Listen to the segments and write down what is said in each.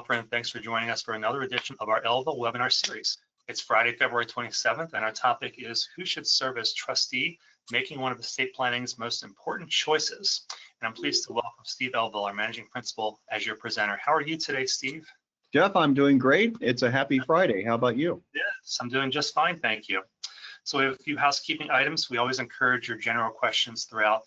and thanks for joining us for another edition of our Elville webinar series. It's Friday, February 27th, and our topic is who should serve as trustee, making one of estate planning's most important choices. And I'm pleased to welcome Steve Elville, our managing principal, as your presenter. How are you today, Steve? Jeff, I'm doing great. It's a happy Friday. How about you? Yes, I'm doing just fine, thank you. So we have a few housekeeping items. We always encourage your general questions throughout.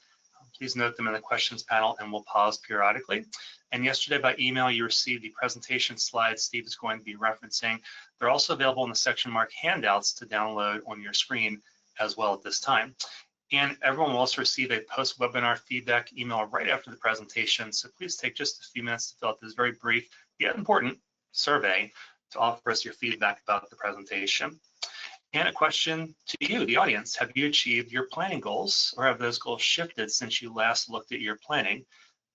Please note them in the questions panel and we'll pause periodically. And yesterday by email, you received the presentation slides Steve is going to be referencing. They're also available in the section marked handouts to download on your screen as well at this time. And everyone will also receive a post-webinar feedback email right after the presentation. So please take just a few minutes to fill out this very brief yet important survey to offer us your feedback about the presentation. And a question to you, the audience: have you achieved your planning goals, or have those goals shifted since you last looked at your planning?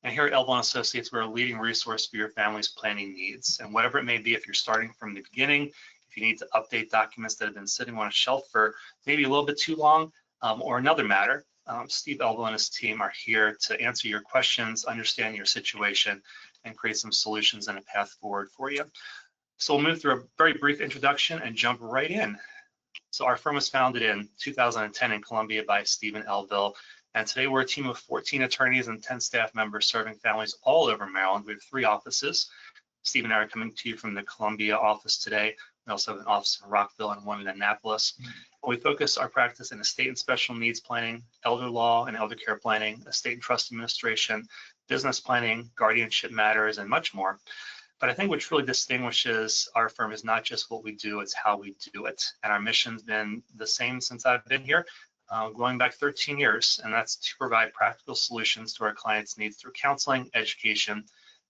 And here at Elville & Associates, we're a leading resource for your family's planning needs. And whatever it may be, if you're starting from the beginning, if you need to update documents that have been sitting on a shelf for maybe a little bit too long, or another matter, Steve Elville and his team are here to answer your questions, understand your situation, and create some solutions and a path forward for you. So we'll move through a very brief introduction and jump right in. So our firm was founded in 2010 in Columbia by Stephen Elville, and today we're a team of 14 attorneys and 10 staff members serving families all over Maryland. We have 3 offices. Steve and I are coming to you from the Columbia office today. We also have an office in Rockville and one in Annapolis. We focus our practice in estate and special needs planning, elder law and elder care planning, estate and trust administration, business planning, guardianship matters, and much more. But I think what really distinguishes our firm is not just what we do, it's how we do it. And our mission's been the same since I've been here, going back 13 years, and that's to provide practical solutions to our clients' needs through counseling, education,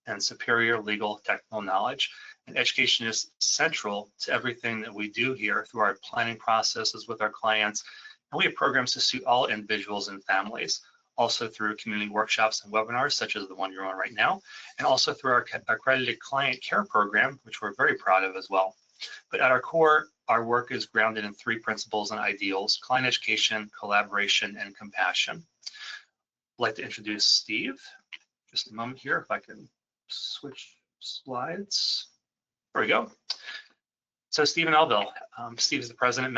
and superior legal technical knowledge. And education is central to everything that we do here through our planning processes with our clients. And we have programs to suit all individuals and families, also through community workshops and webinars, such as the one you're on right now, and also through our accredited client care program, which we're very proud of as well. But at our core, our work is grounded in 3 principles and ideals: client education, collaboration, and compassion. I'd like to introduce Steve. Just a moment here, if I can switch slides. There we go. So Stephen Elville. Steve is the president,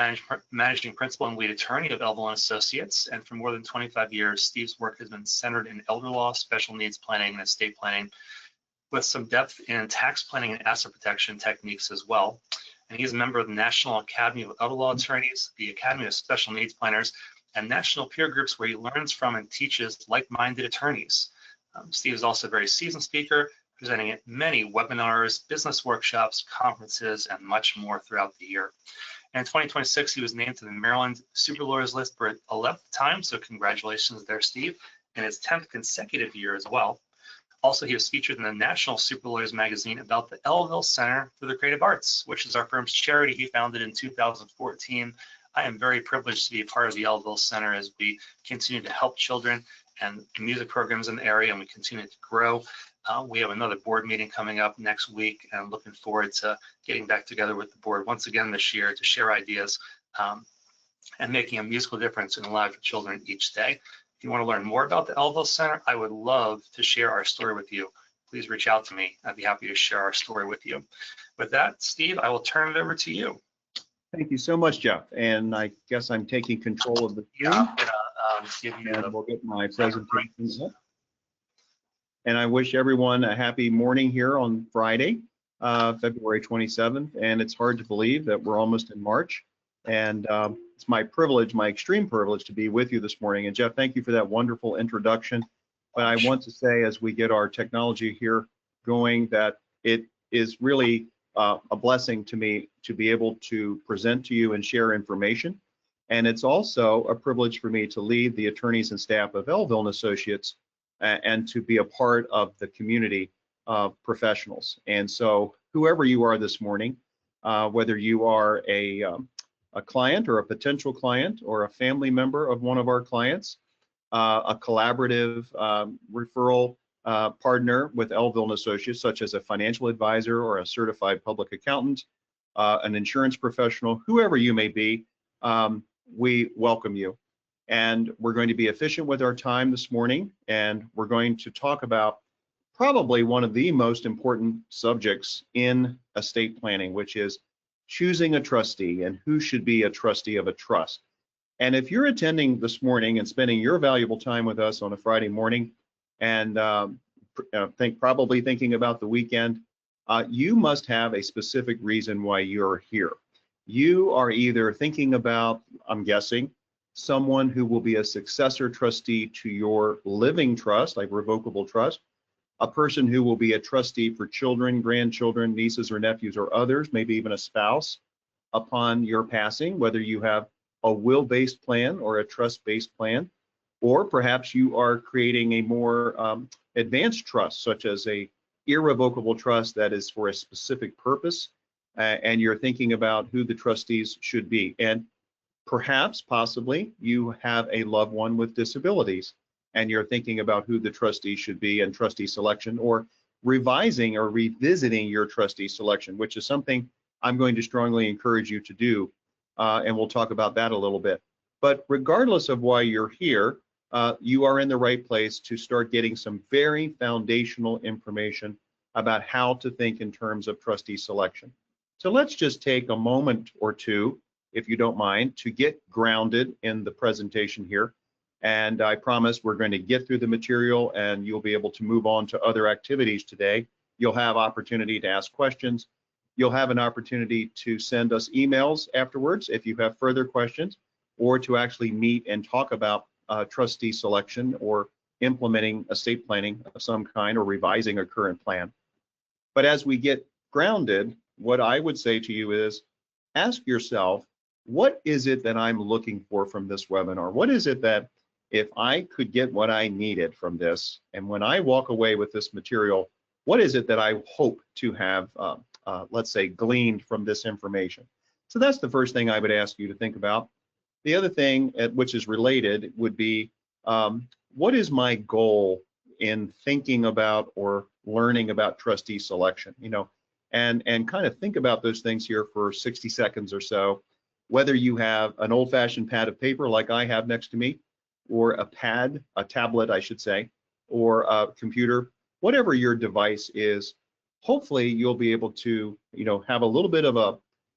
managing principal, and lead attorney of Elville & Associates. And for more than 25 years, Steve's work has been centered in elder law, special needs planning, and estate planning, with some depth in tax planning and asset protection techniques as well. And he's a member of the National Academy of Elder Law Attorneys, the Academy of Special Needs Planners, and national peer groups where he learns from and teaches like-minded attorneys. Steve is also a very seasoned speaker, presenting at many webinars, business workshops, conferences, and much more throughout the year. And in 2026, he was named to the Maryland Super Lawyers list for 11th time, so congratulations there, Steve, and his 10th consecutive year as well. Also, he was featured in the National Super Lawyers magazine about the Elville Center for the Creative Arts, which is our firm's charity he founded in 2014. I am very privileged to be a part of the Elville Center as we continue to help children and music programs in the area, and we continue to grow. We have another board meeting coming up next week, and I'm looking forward to getting back together with the board once again this year to share ideas and making a musical difference in the lives of children each day. If you want to learn more about the Elville Center, I would love to share our story with you. Please reach out to me. I'd be happy to share our story with you. With that, Steve, I will turn it over to you. Thank you so much, Jeff. And I guess I'm taking control of the screen. Yeah, I'm gonna give you and we'll get my presentation up. And I wish everyone a happy morning here on Friday, February 27th. And it's hard to believe that we're almost in March. And it's my privilege, my extreme privilege, to be with you this morning. And Jeff, thank you for that wonderful introduction. But I want to say, as we get our technology here going, that it is really a blessing to me to be able to present to you and share information. And it's also a privilege for me to lead the attorneys and staff of Elville & Associates and to be a part of the community of professionals. And so whoever you are this morning, whether you are a client or a potential client or a family member of one of our clients, a collaborative referral partner with Elville & Associates, such as a financial advisor or a certified public accountant, an insurance professional, whoever you may be, we welcome you. And we're going to be efficient with our time this morning, and we're going to talk about probably one of the most important subjects in estate planning, which is choosing a trustee and who should be a trustee of a trust. And if you're attending this morning and spending your valuable time with us on a Friday morning and probably thinking about the weekend, you must have a specific reason why you're here. You are either thinking about, I'm guessing, someone who will be a successor trustee to your living trust, like revocable trust, a person who will be a trustee for children, grandchildren, nieces or nephews or others, maybe even a spouse upon your passing, whether you have a will-based plan or a trust-based plan, or perhaps you are creating a more advanced trust, such as a irrevocable trust that is for a specific purpose, and you're thinking about who the trustees should be. And perhaps, possibly, you have a loved one with disabilities, and you're thinking about who the trustee should be and trustee selection, or revising or revisiting your trustee selection, which is something I'm going to strongly encourage you to do. And we'll talk about that a little bit. But regardless of why you're here, you are in the right place to start getting some very foundational information about how to think in terms of trustee selection. So let's just take a moment or two, if you don't mind, to get grounded in the presentation here. And I promise we're going to get through the material and you'll be able to move on to other activities today. You'll have opportunity to ask questions. You'll have an opportunity to send us emails afterwards if you have further questions, or to actually meet and talk about trustee selection or implementing estate planning of some kind or revising a current plan. But as we get grounded, what I would say to you is ask yourself, what is it that I'm looking for from this webinar? What is it that if I could get what I needed from this, and when I walk away with this material, what is it that I hope to have let's say, gleaned from this information? So that's the first thing I would ask you to think about. The other thing, which is related, would be what is my goal in thinking about or learning about trustee selection? You know, and kind of think about those things here for 60 seconds or so. Whether you have an old-fashioned pad of paper like I have next to me, or a tablet, I should say, or a computer, whatever your device is. Hopefully you'll be able to, you know, have a little bit of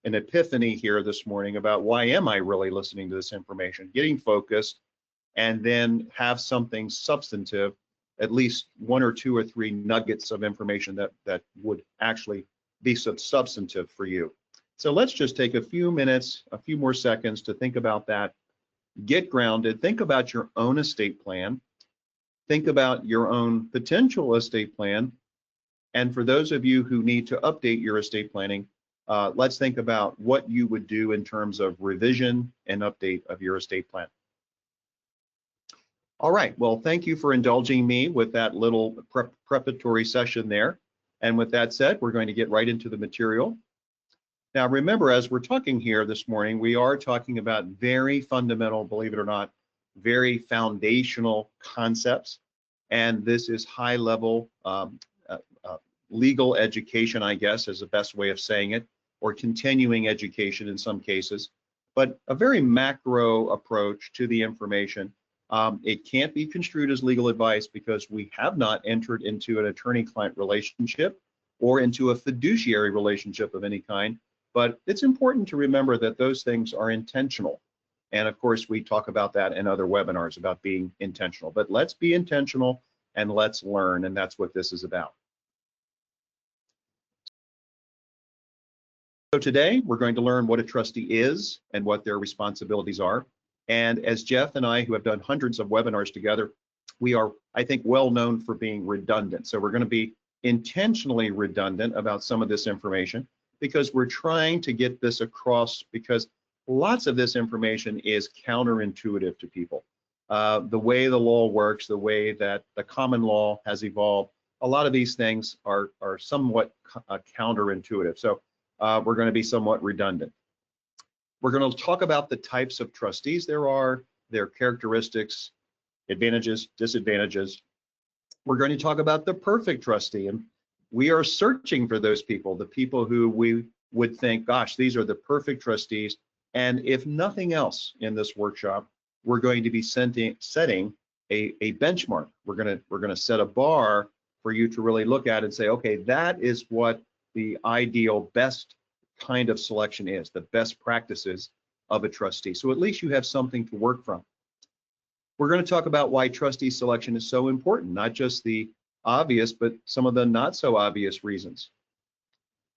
an epiphany here this morning about why am I really listening to this information, getting focused, and then have something substantive, at least 1 or 2 or 3 nuggets of information that would actually be substantive for you. So let's just take a few minutes, a few more seconds to think about that. Get grounded, think about your own estate plan, think about your own potential estate plan. And for those of you who need to update your estate planning, let's think about what you would do in terms of revision and update of your estate plan. All right, well, thank you for indulging me with that little preparatory session there. And with that said, we're going to get right into the material. Now, remember, as we're talking here this morning, we are talking about very fundamental, believe it or not, very foundational concepts. And this is high level legal education, I guess, is the best way of saying it, or continuing education in some cases, but a very macro approach to the information. It can't be construed as legal advice because we have not entered into an attorney-client relationship or into a fiduciary relationship of any kind, but it's important to remember that those things are intentional. And of course, we talk about that in other webinars about being intentional, but let's be intentional and let's learn, and that's what this is about. So today, we're going to learn what a trustee is and what their responsibilities are. And as Jeff and I, who have done hundreds of webinars together, we are, I think, well known for being redundant. So we're going to be intentionally redundant about some of this information because we're trying to get this across, because lots of this information is counterintuitive to people. The way the law works, the way that the common law has evolved, a lot of these things are somewhat counterintuitive. So we're going to be somewhat redundant. We're going to talk about the types of trustees there are, their characteristics, advantages, disadvantages. We're going to talk about the perfect trustee, and we are searching for those people, the people who we would think, gosh, these are the perfect trustees. And if nothing else in this workshop, we're going to be setting a benchmark. We're going to set a bar for you to really look at and say, okay, that is what the ideal best kind of selection is, the best practices of a trustee. So at least you have something to work from. We're going to talk about why trustee selection is so important, not just the obvious, but some of the not so obvious reasons.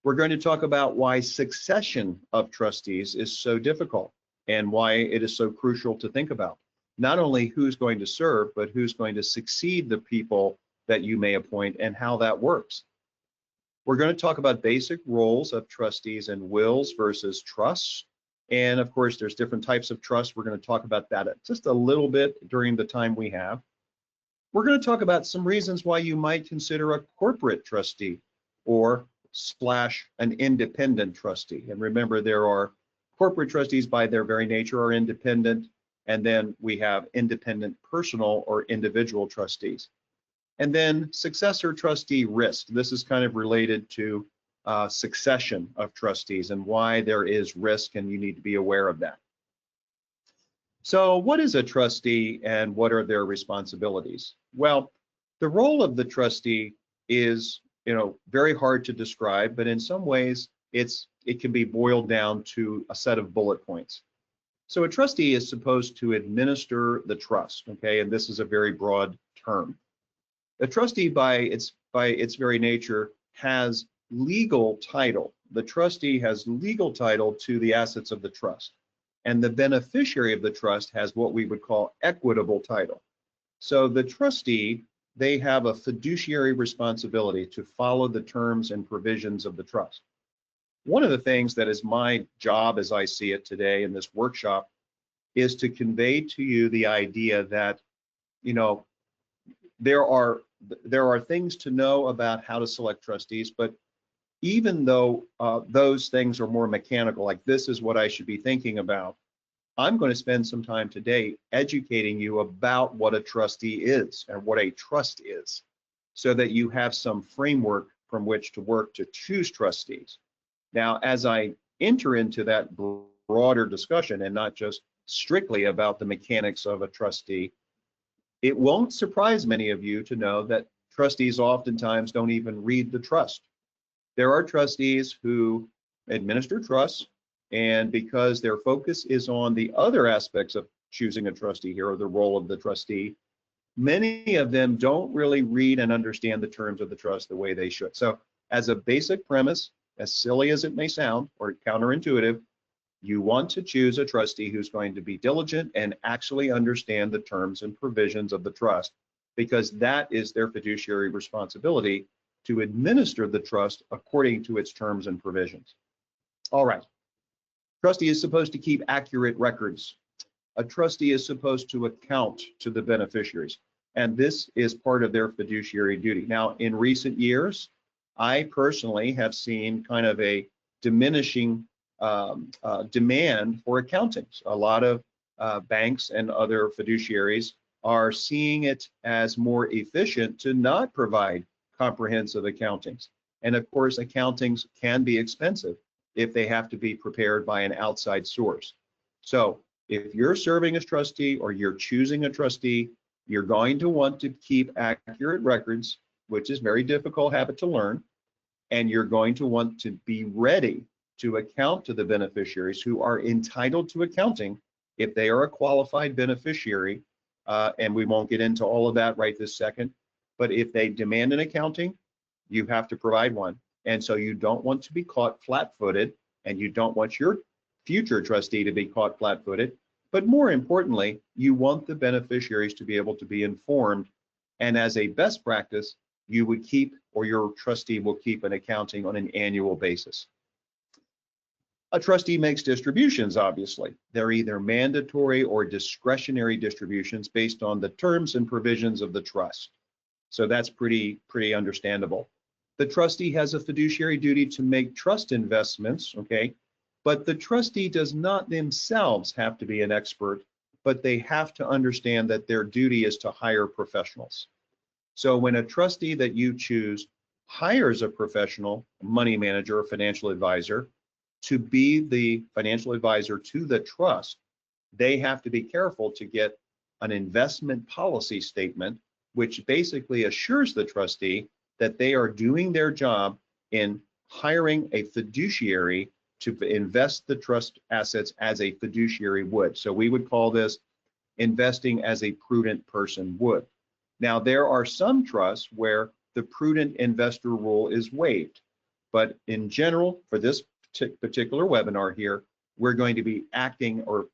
We're going to talk about why succession of trustees is so difficult and why it is so crucial to think about. Not only who's going to serve, but who's going to succeed the people that you may appoint and how that works. We're going to talk about basic roles of trustees and wills versus trusts. And of course, there's different types of trusts. We're going to talk about that just a little bit during the time we have. We're going to talk about some reasons why you might consider a corporate trustee or / an independent trustee. And remember, there are corporate trustees by their very nature are independent, and then we have independent personal or individual trustees. And then successor trustee risk. This is kind of related to succession of trustees and why there is risk and you need to be aware of that. So what is a trustee and what are their responsibilities? Well, the role of the trustee is, very hard to describe, but in some ways it can be boiled down to a set of bullet points. So a trustee is supposed to administer the trust, okay? And this is a very broad term. A trustee by its very nature has legal title. The trustee has legal title to the assets of the trust. And the beneficiary of the trust has what we would call equitable title. So the trustee, they have a fiduciary responsibility to follow the terms and provisions of the trust. One of the things that is my job as I see it today in this workshop is to convey to you the idea that, there are things to know about how to select trustees, but even though those things are more mechanical, like this is what I should be thinking about, I'm going to spend some time today educating you about what a trustee is and what a trust is, so that you have some framework from which to work to choose trustees. Now, as I enter into that broader discussion and not just strictly about the mechanics of a trustee, it won't surprise many of you to know that trustees oftentimes don't even read the trust. There are trustees who administer trusts, and because their focus is on the other aspects of choosing a trustee here, or the role of the trustee, many of them don't really read and understand the terms of the trust the way they should. So as a basic premise, as silly as it may sound or counterintuitive, you want to choose a trustee who's going to be diligent and actually understand the terms and provisions of the trust, because that is their fiduciary responsibility to administer the trust according to its terms and provisions. All right. Trustee is supposed to keep accurate records. A trustee is supposed to account to the beneficiaries, and this is part of their fiduciary duty. Now, in recent years, I personally have seen kind of a diminishing demand for accountings. A lot of banks and other fiduciaries are seeing it as more efficient to not provide comprehensive accountings. And of course, accountings can be expensive if they have to be prepared by an outside source. So if you're serving as trustee or you're choosing a trustee, you're going to want to keep accurate records, which is a very difficult habit to learn. And you're going to want to be ready to account to the beneficiaries who are entitled to accounting if they are a qualified beneficiary. And we won't get into all of that right this second. But if they demand an accounting, you have to provide one. And so you don't want to be caught flat-footed, and you don't want your future trustee to be caught flat-footed. But more importantly, you want the beneficiaries to be able to be informed. And as a best practice, you would keep, or your trustee will keep, an accounting on an annual basis. A trustee makes distributions, obviously. They're either mandatory or discretionary distributions based on the terms and provisions of the trust. So that's pretty understandable. The trustee has a fiduciary duty to make trust investments, okay? But the trustee does not themselves have to be an expert, but they have to understand that their duty is to hire professionals. So when a trustee that you choose hires a professional, money manager or financial advisor to be the financial advisor to the trust, they have to be careful to get an investment policy statement, which basically assures the trustee that they are doing their job in hiring a fiduciary to invest the trust assets as a fiduciary would. So we would call this investing as a prudent person would. Now, there are some trusts where the prudent investor rule is waived, but in general, for this particular webinar here, we're going to be acting or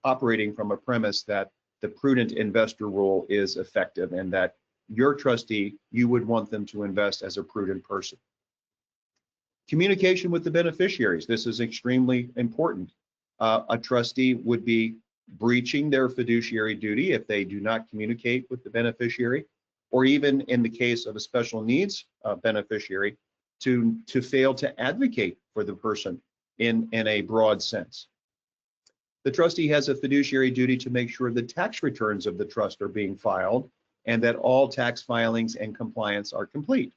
operating from a premise that the prudent investor rule is effective and that your trustee, you would want them to invest as a prudent person. Communication with the beneficiaries. This is extremely important. A trustee would be breaching their fiduciary duty if they do not communicate with the beneficiary, or even in the case of a special needs beneficiary, to fail to advocate for the person in a broad sense. The trustee has a fiduciary duty to make sure the tax returns of the trust are being filed and that all tax filings and compliance are complete.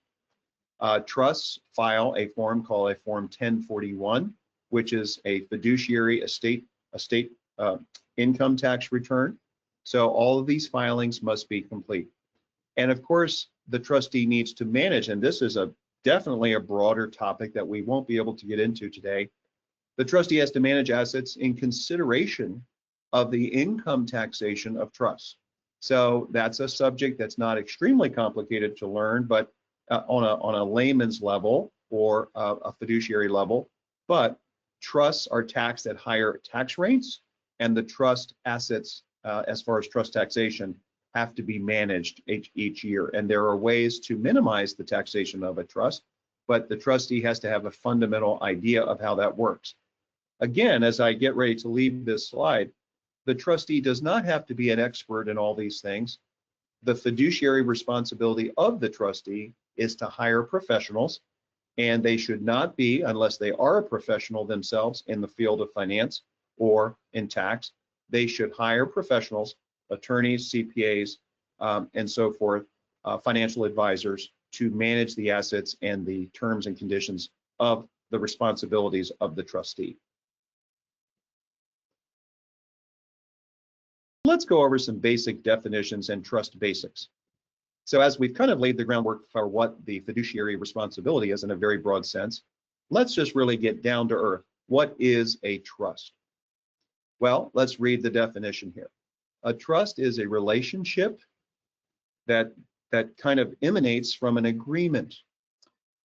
Trusts file a form called a Form 1041, which is a fiduciary estate income tax return. So all of these filings must be complete. And of course, the trustee needs to manage, and this is definitely a broader topic that we won't be able to get into today. The trustee has to manage assets in consideration of the income taxation of trusts. So that's a subject that's not extremely complicated to learn, but on a layman's level or a fiduciary level. But trusts are taxed at higher tax rates, and the trust assets, as far as trust taxation, have to be managed each year. And there are ways to minimize the taxation of a trust, but the trustee has to have a fundamental idea of how that works. Again, as I get ready to leave this slide, the trustee does not have to be an expert in all these things. The fiduciary responsibility of the trustee is to hire professionals, and they should not be, unless they are a professional themselves in the field of finance or in tax, they should hire professionals, attorneys, CPAs, and so forth, financial advisors, to manage the assets and the terms and conditions of the responsibilities of the trustee. Let's go over some basic definitions and trust basics. So as we've kind of laid the groundwork for what the fiduciary responsibility is in a very broad sense, let's just really get down to earth. What is a trust? Well, let's read the definition here. A trust is a relationship that kind of emanates from an agreement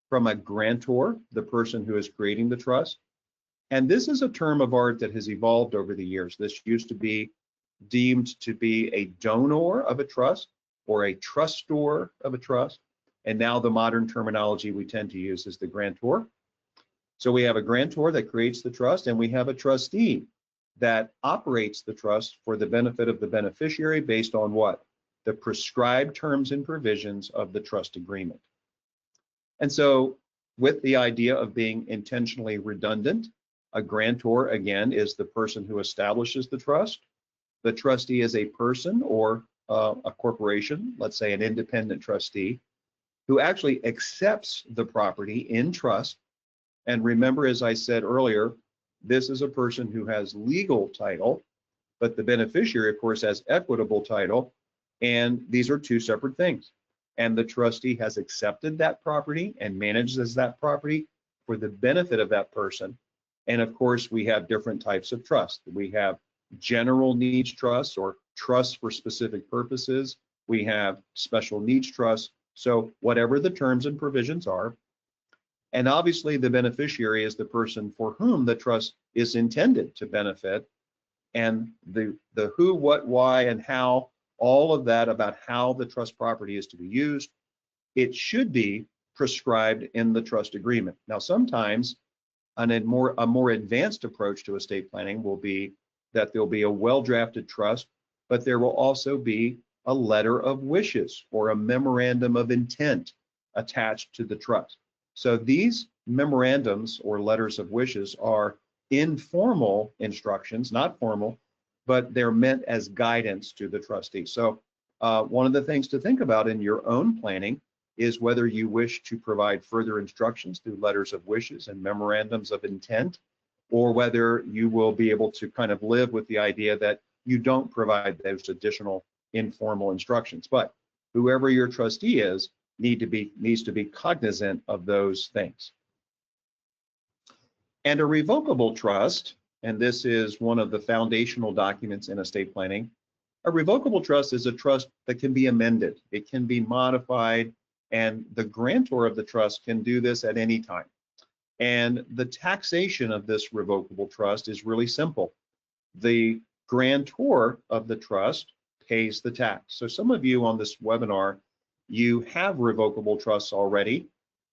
from a grantor, the person who is creating the trust. And this is a term of art that has evolved over the years. This used to be deemed to be a donor of a trust or a trustor of a trust. And now the modern terminology we tend to use is the grantor. So we have a grantor that creates the trust, and we have a trustee that operates the trust for the benefit of the beneficiary based on what? The prescribed terms and provisions of the trust agreement. And so with the idea of being intentionally redundant, a grantor, again, is the person who establishes the trust. The trustee is a person or a corporation, let's say an independent trustee, who actually accepts the property in trust. And remember, as I said earlier, this is a person who has legal title, but the beneficiary, of course, has equitable title. And these are two separate things. And the trustee has accepted that property and manages that property for the benefit of that person. And of course, we have different types of trust. We have general needs trusts or trusts for specific purposes. We have special needs trusts. So whatever the terms and provisions are. And obviously the beneficiary is the person for whom the trust is intended to benefit. And the who, what, why, and how, all of that about how the trust property is to be used, it should be prescribed in the trust agreement. Now, sometimes a more advanced approach to estate planning will be that there'll be a well-drafted trust, but there will also be a letter of wishes or a memorandum of intent attached to the trust. So these memorandums or letters of wishes are informal instructions, not formal, but they're meant as guidance to the trustee. So one of the things to think about in your own planning is whether you wish to provide further instructions through letters of wishes and memorandums of intent, or whether you will be able to kind of live with the idea that you don't provide those additional informal instructions. But whoever your trustee is, needs to be cognizant of those things. And a revocable trust, and this is one of the foundational documents in estate planning, a revocable trust is a trust that can be amended. It can be modified, and the grantor of the trust can do this at any time. And the taxation of this revocable trust is really simple. The grantor of the trust pays the tax. So some of you on this webinar, you have revocable trusts already,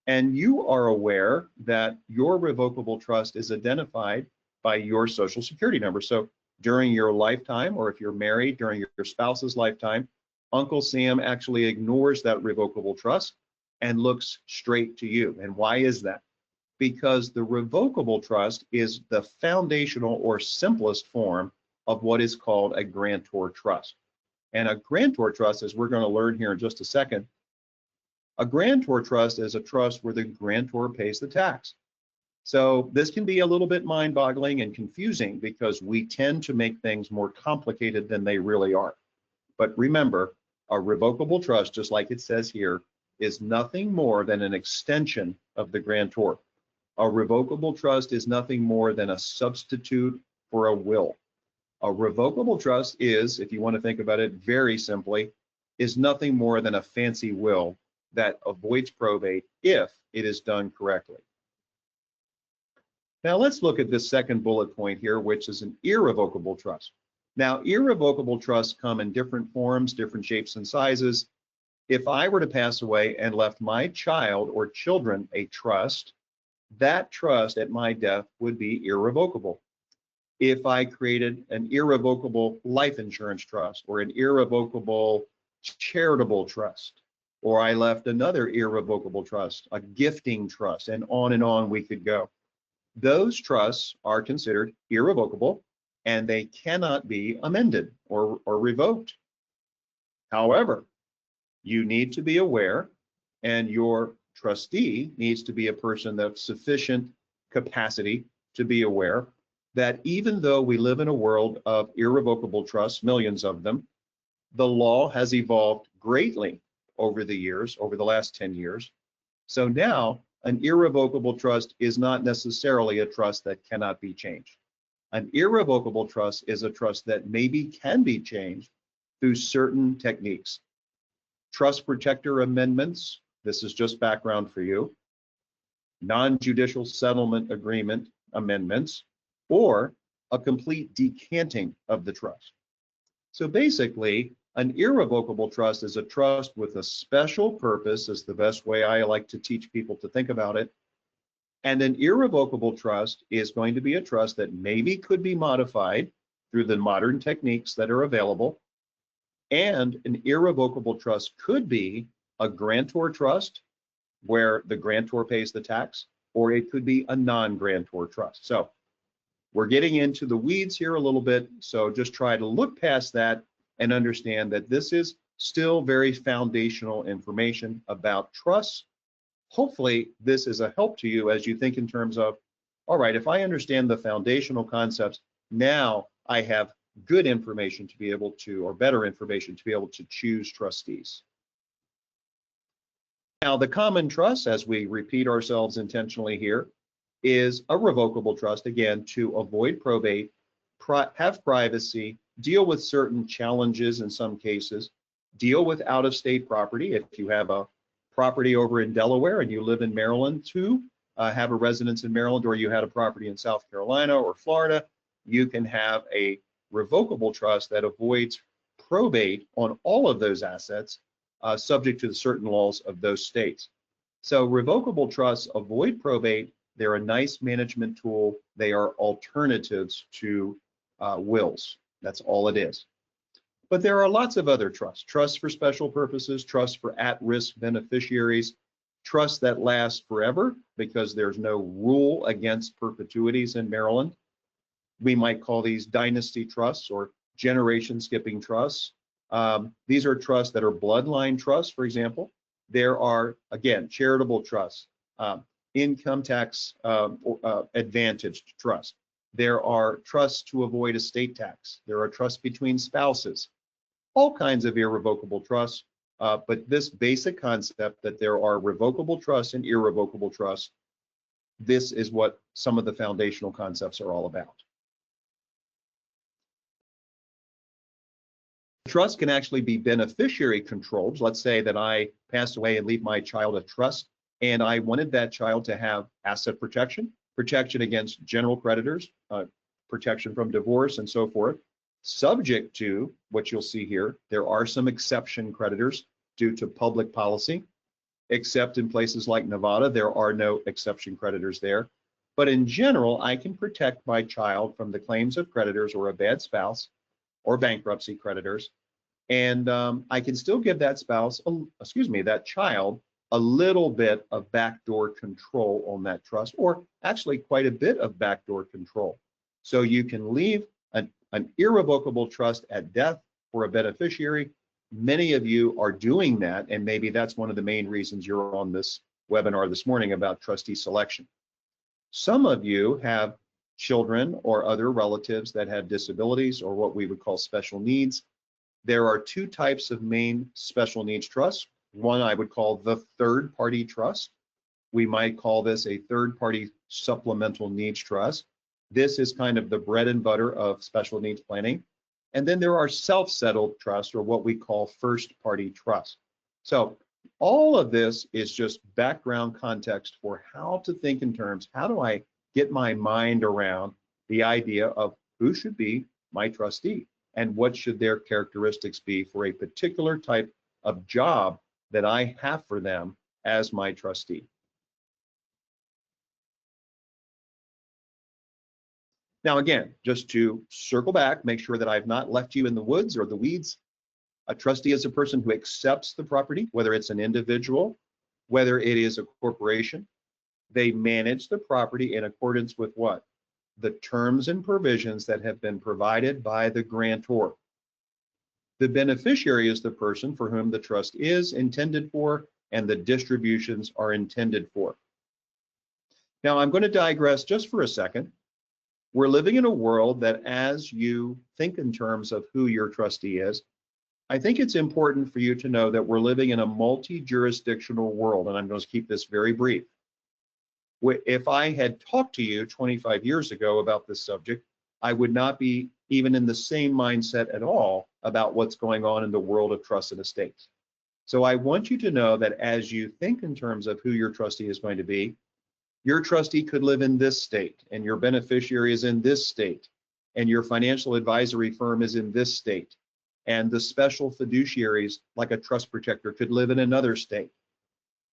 and you are aware that your revocable trust is identified by your Social Security number. So during your lifetime, or if you're married, during your spouse's lifetime, Uncle Sam actually ignores that revocable trust and looks straight to you. And why is that? Because the revocable trust is the foundational or simplest form of what is called a grantor trust. And a grantor trust, as we're going to learn here in just a second, a grantor trust is a trust where the grantor pays the tax. So this can be a little bit mind-boggling and confusing because we tend to make things more complicated than they really are. But remember, a revocable trust, just like it says here, is nothing more than an extension of the grantor. A revocable trust is nothing more than a substitute for a will. A revocable trust is, if you want to think about it very simply, is nothing more than a fancy will that avoids probate if it is done correctly. Now let's look at this second bullet point here, which is an irrevocable trust. Now, irrevocable trusts come in different forms, different shapes and sizes. If I were to pass away and left my child or children a trust, that trust at my death would be irrevocable. If I created an irrevocable life insurance trust or an irrevocable charitable trust, or I left another irrevocable trust, a gifting trust, and on we could go. Those trusts are considered irrevocable and they cannot be amended or revoked. However, you need to be aware, and your trustee needs to be a person of sufficient capacity to be aware that even though we live in a world of irrevocable trusts, millions of them, the law has evolved greatly over the years, over the last 10 years. So now an irrevocable trust is not necessarily a trust that cannot be changed. An irrevocable trust is a trust that maybe can be changed through certain techniques. Trust protector amendments, this is just background for you, non-judicial settlement agreement amendments, or a complete decanting of the trust. So basically, an irrevocable trust is a trust with a special purpose, is the best way I like to teach people to think about it. And an irrevocable trust is going to be a trust that maybe could be modified through the modern techniques that are available. And an irrevocable trust could be a grantor trust where the grantor pays the tax, or it could be a non-grantor trust. So we're getting into the weeds here a little bit, so just try to look past that and understand that this is still very foundational information about trusts. Hopefully, this is a help to you as you think in terms of, all right, if I understand the foundational concepts, now I have good information to be able to, or better information to be able to choose trustees. Now, the common trust, as we repeat ourselves intentionally here, is a revocable trust, again, to avoid probate, have privacy, deal with certain challenges in some cases, deal with out-of-state property. If you have a property over in Delaware and you live in Maryland too, have a residence in Maryland, or you had a property in South Carolina or Florida, you can have a revocable trust that avoids probate on all of those assets, subject to the certain laws of those states. So revocable trusts avoid probate. They're a nice management tool. They are alternatives to wills. That's all it is. But there are lots of other trusts. Trusts for special purposes, trusts for at-risk beneficiaries, trusts that last forever because there's no rule against perpetuities in Maryland. We might call these dynasty trusts or generation skipping trusts. These are trusts that are bloodline trusts, for example. There are, again, charitable trusts, income tax advantaged trusts. There are trusts to avoid estate tax. There are trusts between spouses. All kinds of irrevocable trusts. But this basic concept that there are revocable trusts and irrevocable trusts, this is what some of the foundational concepts are all about. Trust can actually be beneficiary controlled. Let's say that I passed away and leave my child a trust, and I wanted that child to have asset protection, protection against general creditors, protection from divorce and so forth, subject to what you'll see here. There are some exception creditors due to public policy, except in places like Nevada, there are no exception creditors there. But in general, I can protect my child from the claims of creditors or a bad spouse or bankruptcy creditors. And I can still give that spouse, that child, a little bit of backdoor control on that trust, or actually quite a bit of backdoor control. So you can leave an irrevocable trust at death for a beneficiary. Many of you are doing that, and maybe that's one of the main reasons you're on this webinar this morning about trustee selection. Some of you have children or other relatives that have disabilities or what we would call special needs. There are two types of main special needs trusts. One I would call the third-party trust. We might call this a third-party supplemental needs trust. This is kind of the bread and butter of special needs planning. And then there are self-settled trusts, or what we call first-party trusts. So all of this is just background context for how to think in terms, how do I get my mind around the idea of who should be my trustee and what should their characteristics be for a particular type of job that I have for them as my trustee. Now, again, just to circle back, make sure that I've not left you in the woods or the weeds. A trustee is a person who accepts the property, whether it's an individual, whether it is a corporation. They manage the property in accordance with what? The terms and provisions that have been provided by the grantor. The beneficiary is the person for whom the trust is intended for and the distributions are intended for. Now, I'm going to digress just for a second. We're living in a world that, as you think in terms of who your trustee is, I think it's important for you to know that we're living in a multi-jurisdictional world, and I'm going to keep this very brief. If I had talked to you 25 years ago about this subject, I would not be even in the same mindset at all about what's going on in the world of trusts and estates. So I want you to know that as you think in terms of who your trustee is going to be, your trustee could live in this state, and your beneficiary is in this state, and your financial advisory firm is in this state, and the special fiduciaries, like a trust protector, could live in another state.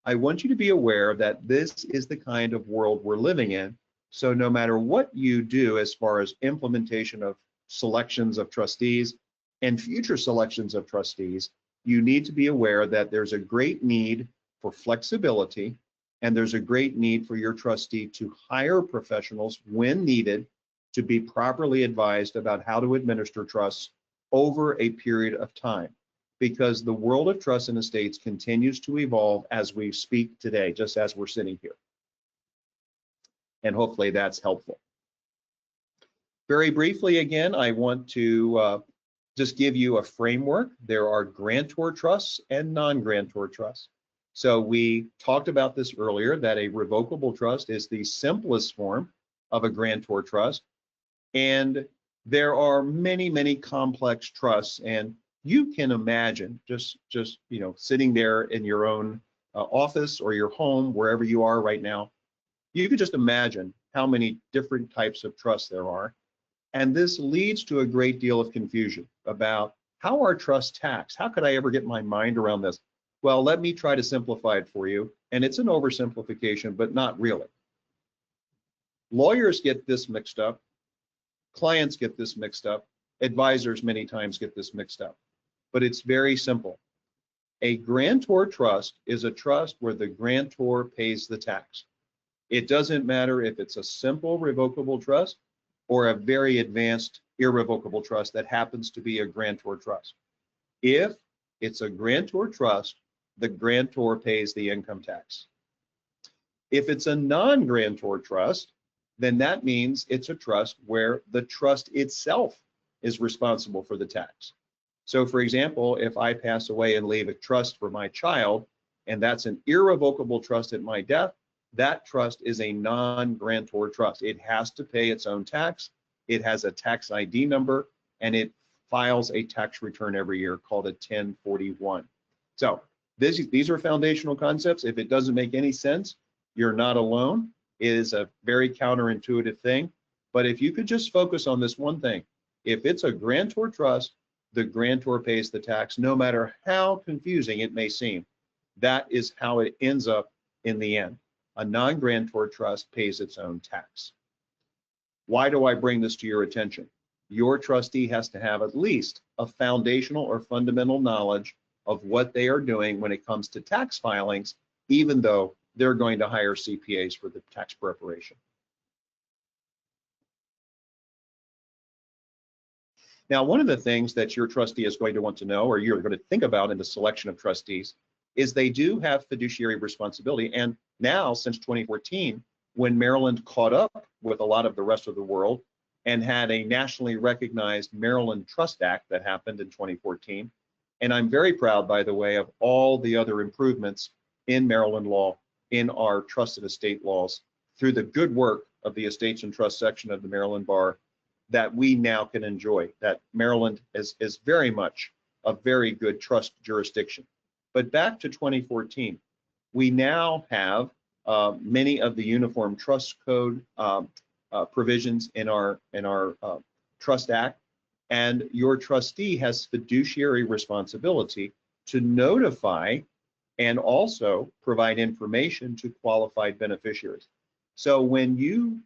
I want you to be aware that this is the kind of world we're living in. So no matter what you do as far as implementation of selections of trustees and future selections of trustees, you need to be aware that there's a great need for flexibility, and there's a great need for your trustee to hire professionals when needed to be properly advised about how to administer trusts over a period of time, because the world of trusts and estates continues to evolve as we speak today, just as we're sitting here. And hopefully that's helpful. Very briefly, again, I want to just give you a framework. There are grantor trusts and non-grantor trusts. So we talked about this earlier, that a revocable trust is the simplest form of a grantor trust. And there are many, many complex trusts, and you can imagine just sitting there in your own office or your home, wherever you are right now, you could just imagine how many different types of trusts there are. And this leads to a great deal of confusion about how are trusts taxed? How could I ever get my mind around this? Well, let me try to simplify it for you. And it's an oversimplification, but not really. Lawyers get this mixed up. Clients get this mixed up. Advisors many times get this mixed up. But it's very simple. A grantor trust is a trust where the grantor pays the tax. It doesn't matter if it's a simple revocable trust or a very advanced irrevocable trust that happens to be a grantor trust. If it's a grantor trust, the grantor pays the income tax. If it's a non-grantor trust, then that means it's a trust where the trust itself is responsible for the tax. So for example, if I pass away and leave a trust for my child, and that's an irrevocable trust at my death, that trust is a non-grantor trust. It has to pay its own tax. It has a tax ID number, and it files a tax return every year called a 1041. So these are foundational concepts. If it doesn't make any sense, you're not alone. It is a very counterintuitive thing. But if you could just focus on this one thing, if it's a grantor trust, the grantor pays the tax, no matter how confusing it may seem. That is how it ends up in the end. A non-grantor trust pays its own tax. Why do I bring this to your attention? Your trustee has to have at least a foundational or fundamental knowledge of what they are doing when it comes to tax filings, even though they're going to hire CPAs for the tax preparation. Now, one of the things that your trustee is going to want to know, or you're going to think about in the selection of trustees, is they do have fiduciary responsibility. And now, since 2014, when Maryland caught up with a lot of the rest of the world and had a nationally recognized Maryland Trust Act that happened in 2014, and I'm very proud, by the way, of all the other improvements in Maryland law, in our trust and estate laws, through the good work of the Estates and Trust section of the Maryland Bar, that we now can enjoy, that Maryland is very much a very good trust jurisdiction. But back to 2014, we now have many of the Uniform Trust Code provisions in our Trust Act, and your trustee has fiduciary responsibility to notify and also provide information to qualified beneficiaries. So when you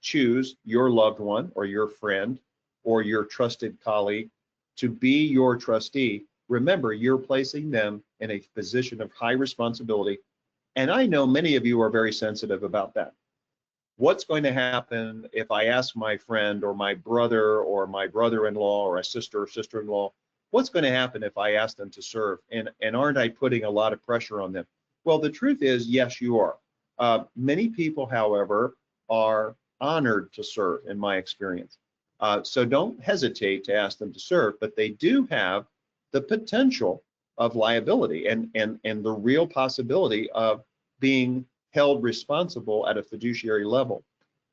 choose your loved one or your friend or your trusted colleague to be your trustee, remember, you're placing them in a position of high responsibility. And I know many of you are very sensitive about that. What's going to happen if I ask my friend or my brother-in-law or a sister or sister-in-law, what's going to happen if I ask them to serve? And aren't I putting a lot of pressure on them? Well, the truth is, yes, you are. Many people, however, are honored to serve, in my experience. So don't hesitate to ask them to serve, but they do have the potential of liability and the real possibility of being held responsible at a fiduciary level.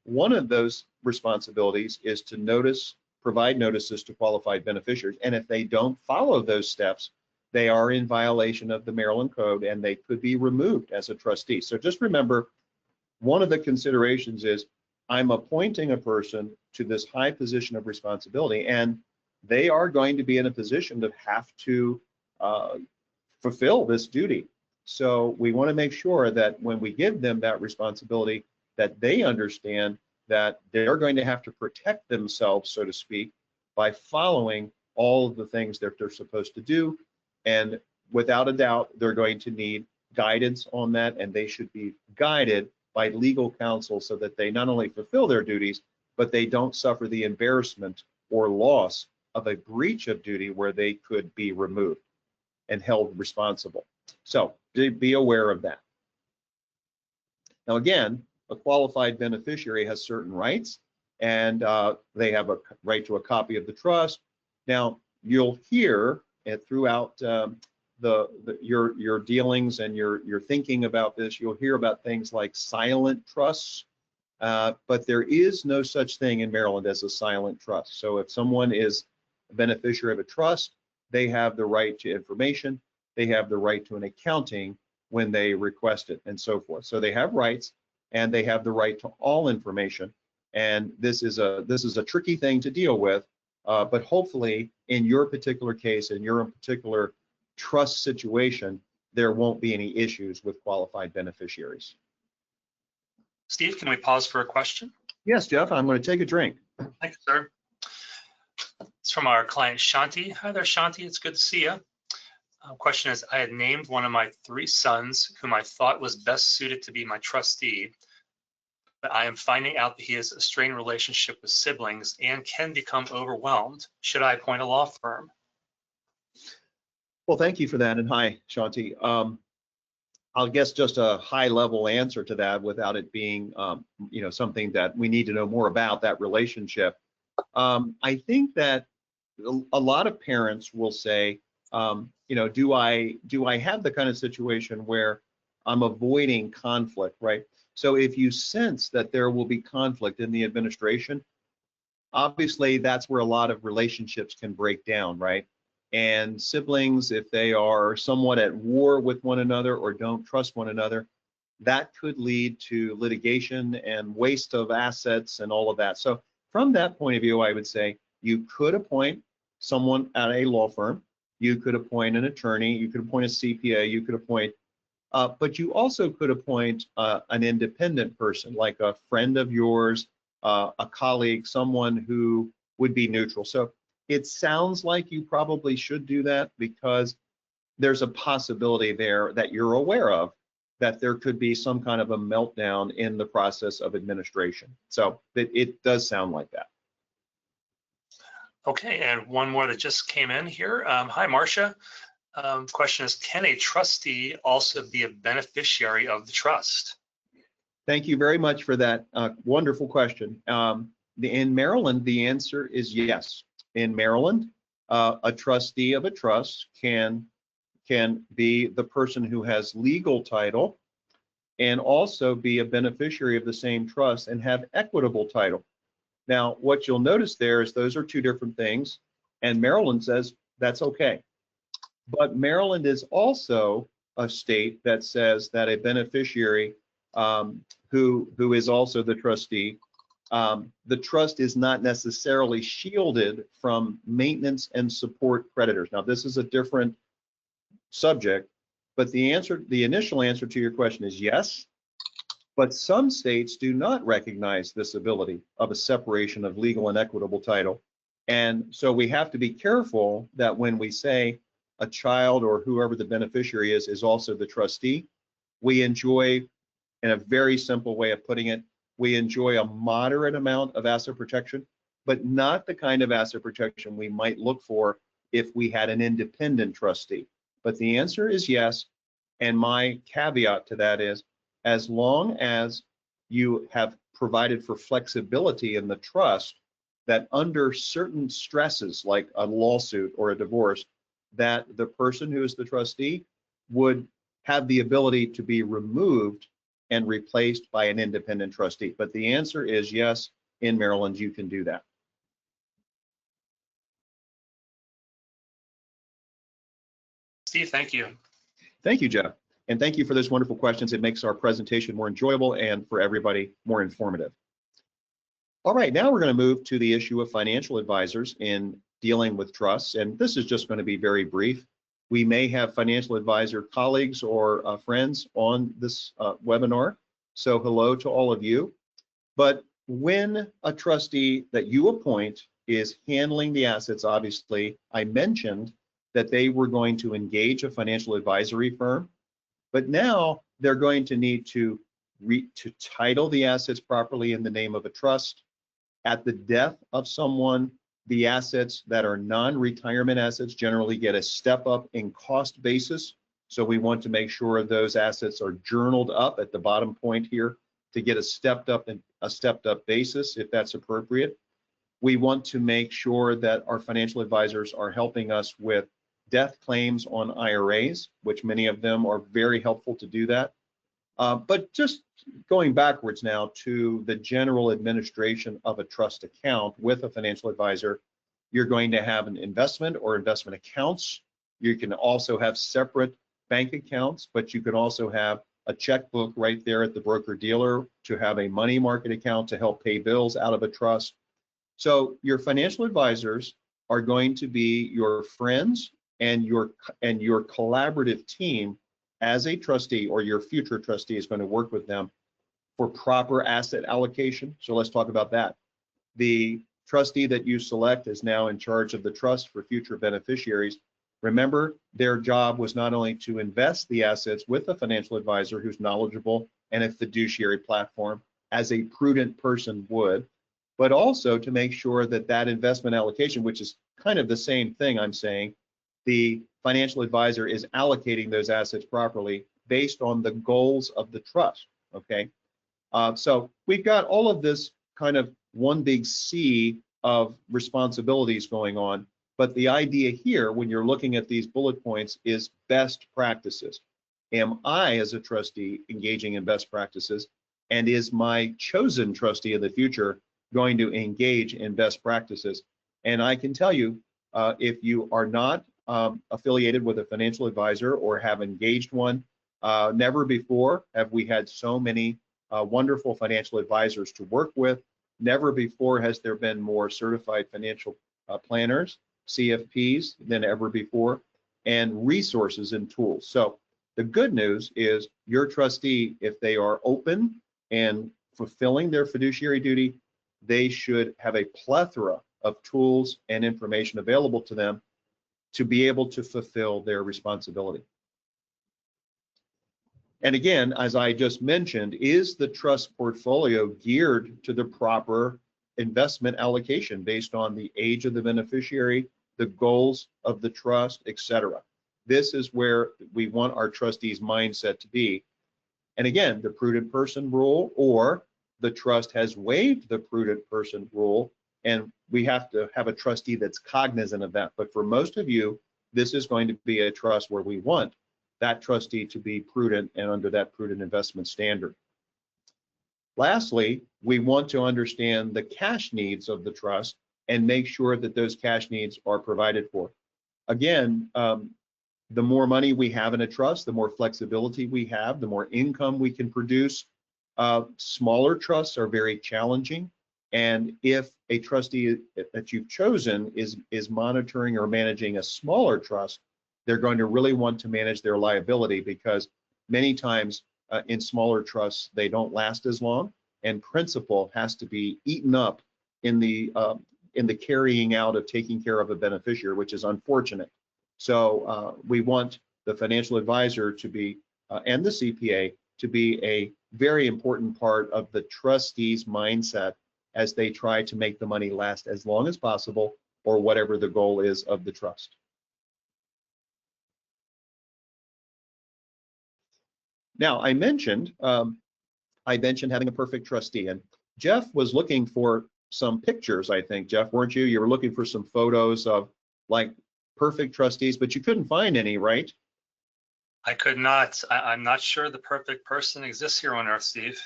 One of those responsibilities is to provide notices to qualified beneficiaries, and if they don't follow those steps, they are in violation of the Maryland Code and they could be removed as a trustee. So just remember, one of the considerations is I'm appointing a person to this high position of responsibility, and they are going to be in a position to have to fulfill this duty. So we want to make sure that when we give them that responsibility, that they understand that they're going to have to protect themselves, so to speak, by following all of the things that they're supposed to do. And without a doubt, they're going to need guidance on that, and they should be guided by legal counsel so that they not only fulfill their duties, but they don't suffer the embarrassment or loss of a breach of duty where they could be removed and held responsible. So be aware of that. Now, again, a qualified beneficiary has certain rights, and they have a right to a copy of the trust. Now, you'll hear throughout your dealings and your thinking about this, you'll hear about things like silent trusts, but there is no such thing in Maryland as a silent trust. So if someone is a beneficiary of a trust, they have the right to information, they have the right to an accounting when they request it, and so forth. So they have rights, and they have the right to all information. And this is a tricky thing to deal with, but hopefully in your particular case, in your particular trust situation, there won't be any issues with qualified beneficiaries. Steve, can we pause for a question? Yes, Jeff, I'm going to take a drink. Thank you, sir. It's from our client, Shanti. Hi there, Shanti. It's good to see you. Question is, I had named one of my 3 sons whom I thought was best suited to be my trustee, but I am finding out that he has a strained relationship with siblings and can become overwhelmed. Should I appoint a law firm? Well, thank you for that, and hi, Shanti. I'll guess just a high-level answer to that without it being, something that we need to know more about that relationship. I think that a lot of parents will say, you know, do I have the kind of situation where I'm avoiding conflict, right? So if you sense that there will be conflict in the administration, obviously that's where a lot of relationships can break down, right? And siblings, if they are somewhat at war with one another or don't trust one another, that could lead to litigation and waste of assets and all of that. So from that point of view, I would say you could appoint someone at a law firm, you could appoint an attorney, you could appoint a CPA, you could appoint, but you also could appoint an independent person, like a friend of yours, a colleague, someone who would be neutral. So it sounds like you probably should do that because there's a possibility there that you're aware of that there could be some kind of a meltdown in the process of administration. So it does sound like that. Okay, and one more that just came in here. Hi, Marcia. Question is, can a trustee also be a beneficiary of the trust? Thank you very much for that wonderful question. In Maryland, the answer is yes. In Maryland, a trustee of a trust can be the person who has legal title and also be a beneficiary of the same trust and have equitable title. Now, what you'll notice there is those are two different things, and Maryland says that's okay. But Maryland is also a state that says that a beneficiary who is also the trustee, the trust is not necessarily shielded from maintenance and support creditors. Now, this is a different subject, but the initial answer to your question is yes. But some states do not recognize this ability of a separation of legal and equitable title. And so we have to be careful that when we say a child or whoever the beneficiary is also the trustee, we enjoy, in a very simple way of putting it, we enjoy a moderate amount of asset protection, but not the kind of asset protection we might look for if we had an independent trustee. But the answer is yes. And my caveat to that is, as long as you have provided for flexibility in the trust, that under certain stresses, like a lawsuit or a divorce, that the person who is the trustee would have the ability to be removed and replaced by an independent trustee. But the answer is yes, in Maryland, you can do that. Steve, thank you. Thank you, Jeff. And thank you for those wonderful questions. It makes our presentation more enjoyable and for everybody more informative. All right, now we're going to move to the issue of financial advisors in dealing with trusts. And this is just going to be very brief. We may have financial advisor colleagues or friends on this webinar. So hello to all of you. But when a trustee that you appoint is handling the assets, obviously, I mentioned that they were going to engage a financial advisory firm. But now they're going to need to title the assets properly in the name of a trust. At the death of someone, the assets that are non-retirement assets generally get a step up in cost basis. So we want to make sure those assets are journaled up at the bottom point here to get a stepped up basis if that's appropriate. We want to make sure that our financial advisors are helping us with death claims on IRAs, which many of them are very helpful to do that. But just going backwards now to the general administration of a trust account with a financial advisor, you're going to have an investment or investment accounts. You can also have separate bank accounts, but you can also have a checkbook right there at the broker dealer to have a money market account to help pay bills out of a trust. So your financial advisors are going to be your friends and your collaborative team as a trustee, or your future trustee is going to work with them for proper asset allocation. So let's talk about that. The trustee that you select is now in charge of the trust for future beneficiaries. Remember, their job was not only to invest the assets with a financial advisor who's knowledgeable and a fiduciary platform, as a prudent person would, but also to make sure that that investment allocation, which is kind of the same thing I'm saying, the financial advisor is allocating those assets properly based on the goals of the trust, okay? So we've got all of this kind of one big sea of responsibilities going on, But the idea here, when you're looking at these bullet points, is best practices. Am I, as a trustee, engaging in best practices? And is my chosen trustee of the future going to engage in best practices? And I can tell you, if you are not affiliated with a financial advisor or have engaged one, never before have we had so many wonderful financial advisors to work with. Never before has there been more certified financial planners, CFPs, than ever before, and resources and tools. So the good news is your trustee, if they are open and fulfilling their fiduciary duty, they should have a plethora of tools and information available to them to be able to fulfill their responsibility. And again, as I just mentioned, is the trust portfolio geared to the proper investment allocation based on the age of the beneficiary, the goals of the trust, etc. This is where we want our trustees' mindset to be. And again, the prudent person rule, or the trust has waived the prudent person rule, and we have to have a trustee that's cognizant of that. But for most of you, this is going to be a trust where we want that trustee to be prudent and under that prudent investment standard. Lastly, we want to understand the cash needs of the trust and make sure that those cash needs are provided for. Again, the more money we have in a trust, the more flexibility we have, the more income we can produce. Smaller trusts are very challenging. And if a trustee that you've chosen is monitoring or managing a smaller trust, they're going to really want to manage their liability, because many times in smaller trusts, they don't last as long, and principal has to be eaten up in the carrying out of taking care of a beneficiary, which is unfortunate. So we want the financial advisor to be, and the CPA, to be a very important part of the trustee's mindset as they try to make the money last as long as possible, or whatever the goal is of the trust. Now, I mentioned having a perfect trustee, and Jeff was looking for some pictures, I think. Jeff, weren't you? You were looking for some photos of like perfect trustees, but you couldn't find any, right? I could not. I'm not sure the perfect person exists here on earth, Steve.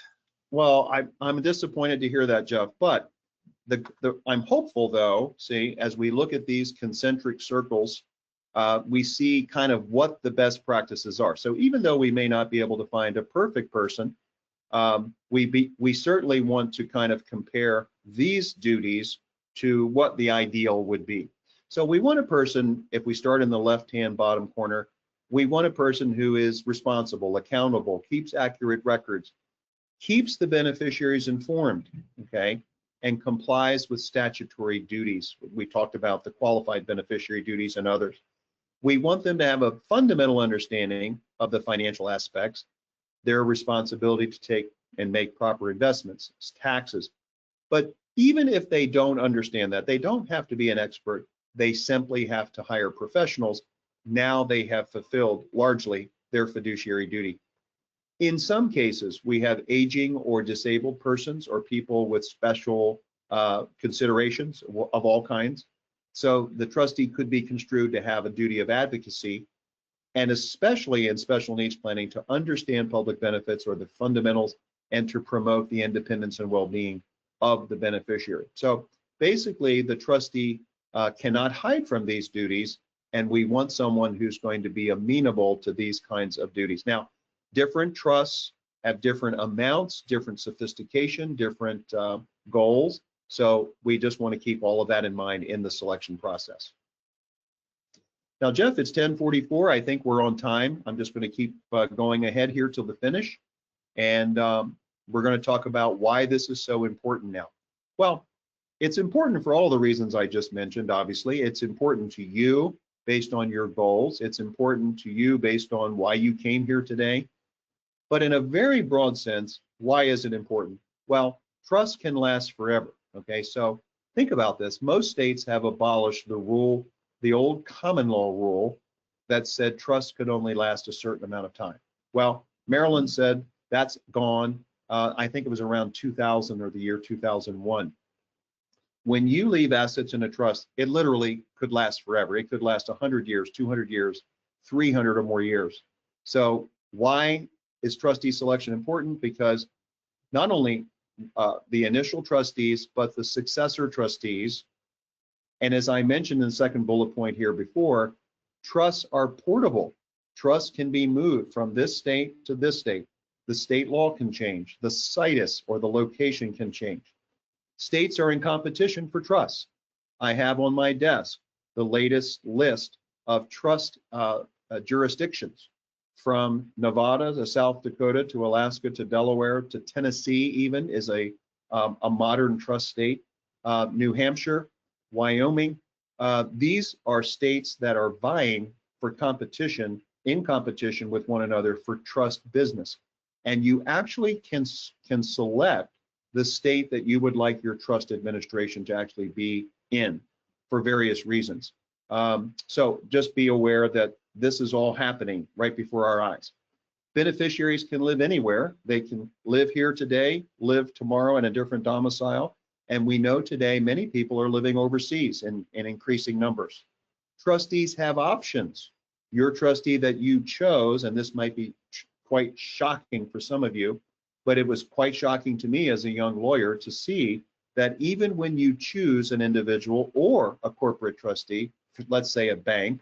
Well, I'm disappointed to hear that, Jeff, but I'm hopeful though, see, as we look at these concentric circles, we see kind of what the best practices are. So even though we may not be able to find a perfect person, we certainly want to kind of compare these duties to what the ideal would be. So we want a person, if we start in the left-hand bottom corner, we want a person who is responsible, accountable, keeps accurate records, keeps the beneficiaries informed, okay, and complies with statutory duties. We talked about the qualified beneficiary duties and others. We want them to have a fundamental understanding of the financial aspects, their responsibility to take and make proper investments, taxes. But even if they don't understand that, they don't have to be an expert. They simply have to hire professionals. Now they have fulfilled largely their fiduciary duty. In some cases, we have aging or disabled persons or people with special considerations of all kinds. So the trustee could be construed to have a duty of advocacy, and especially in special needs planning, to understand public benefits or the fundamentals and to promote the independence and well-being of the beneficiary. So basically, the trustee cannot hide from these duties, and we want someone who's going to be amenable to these kinds of duties. Now, different trusts have different amounts, different sophistication, different goals. So we just want to keep all of that in mind in the selection process. Now, Jeff, it's 10:44. I think we're on time. I'm just going to keep going ahead here till the finish. And we're going to talk about why this is so important now. Well, it's important for all the reasons I just mentioned, obviously. It's important to you based on your goals. It's important to you based on why you came here today. But in a very broad sense, why is it important? Well, trust can last forever, okay? So think about this. Most states have abolished the rule, the old common law rule that said trust could only last a certain amount of time. Well, Maryland said that's gone. I think it was around 2000 or the year 2001. When you leave assets in a trust, it literally could last forever. It could last 100 years, 200 years, 300 or more years. So why is trustee selection important? Because not only the initial trustees, but the successor trustees, and as I mentioned in the second bullet point here before, trusts are portable. Trusts can be moved from this state to this state. The state law can change. The situs or the location can change. States are in competition for trusts. I have on my desk the latest list of trust jurisdictions, from Nevada to South Dakota to Alaska to Delaware to Tennessee even is a modern trust state. New Hampshire, Wyoming. These are states that are vying for competition, in competition with one another for trust business. And you actually can select the state that you would like your trust administration to actually be in for various reasons. So just be aware that this is all happening right before our eyes. Beneficiaries can live anywhere. They can live here today, live tomorrow in a different domicile. And we know today many people are living overseas in increasing numbers. Trustees have options. Your trustee that you chose, and this might be quite shocking for some of you, but it was quite shocking to me as a young lawyer to see that even when you choose an individual or a corporate trustee, let's say a bank,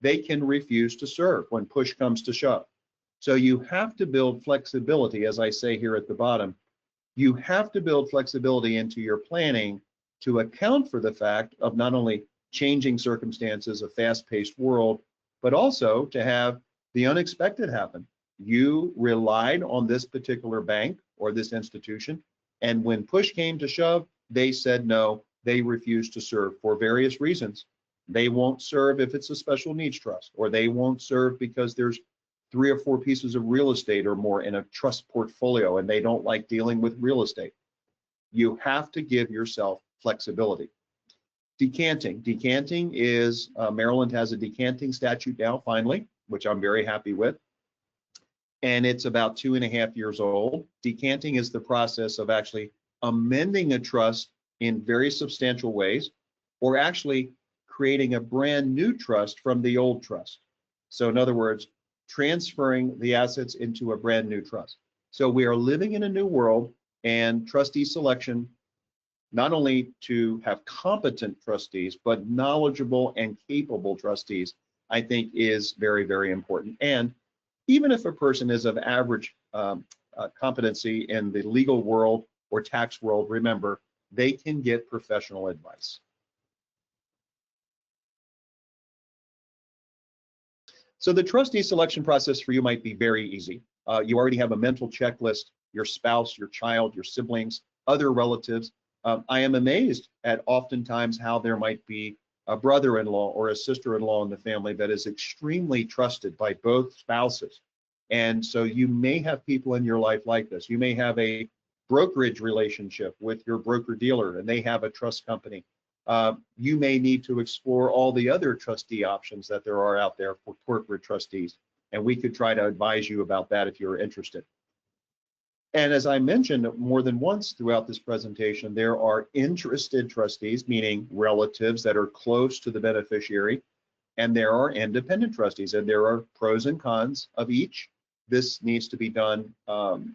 they can refuse to serve when push comes to shove. So you have to build flexibility, as I say here at the bottom. You have to build flexibility into your planning to account for the fact of not only changing circumstances, a fast-paced world, but also to have the unexpected happen. You relied on this particular bank or this institution, and when push came to shove, they said no, they refused to serve for various reasons. They won't serve if it's a special needs trust, or they won't serve because there's 3 or 4 pieces of real estate or more in a trust portfolio and they don't like dealing with real estate. You have to give yourself flexibility. Decanting. Decanting is, Maryland has a decanting statute now, finally, which I'm very happy with. And it's about 2.5 years old. Decanting is the process of actually amending a trust in very substantial ways, or actually creating a brand new trust from the old trust. So in other words, transferring the assets into a brand new trust. So we are living in a new world, and trustee selection, not only to have competent trustees, but knowledgeable and capable trustees, I think is very, very important. And even if a person is of average competency in the legal world or tax world, remember, they can get professional advice. So the trustee selection process for you might be very easy. You already have a mental checklist, your spouse, your child, your siblings, other relatives. I am amazed at oftentimes how there might be a brother-in-law or a sister-in-law in the family that is extremely trusted by both spouses. And so you may have people in your life like this. You may have a brokerage relationship with your broker-dealer and they have a trust company. You may need to explore all the other trustee options that there are out there for corporate trustees. And we could try to advise you about that if you're interested. And as I mentioned more than once throughout this presentation, there are interested trustees, meaning relatives that are close to the beneficiary, and there are independent trustees, and there are pros and cons of each. This needs to be done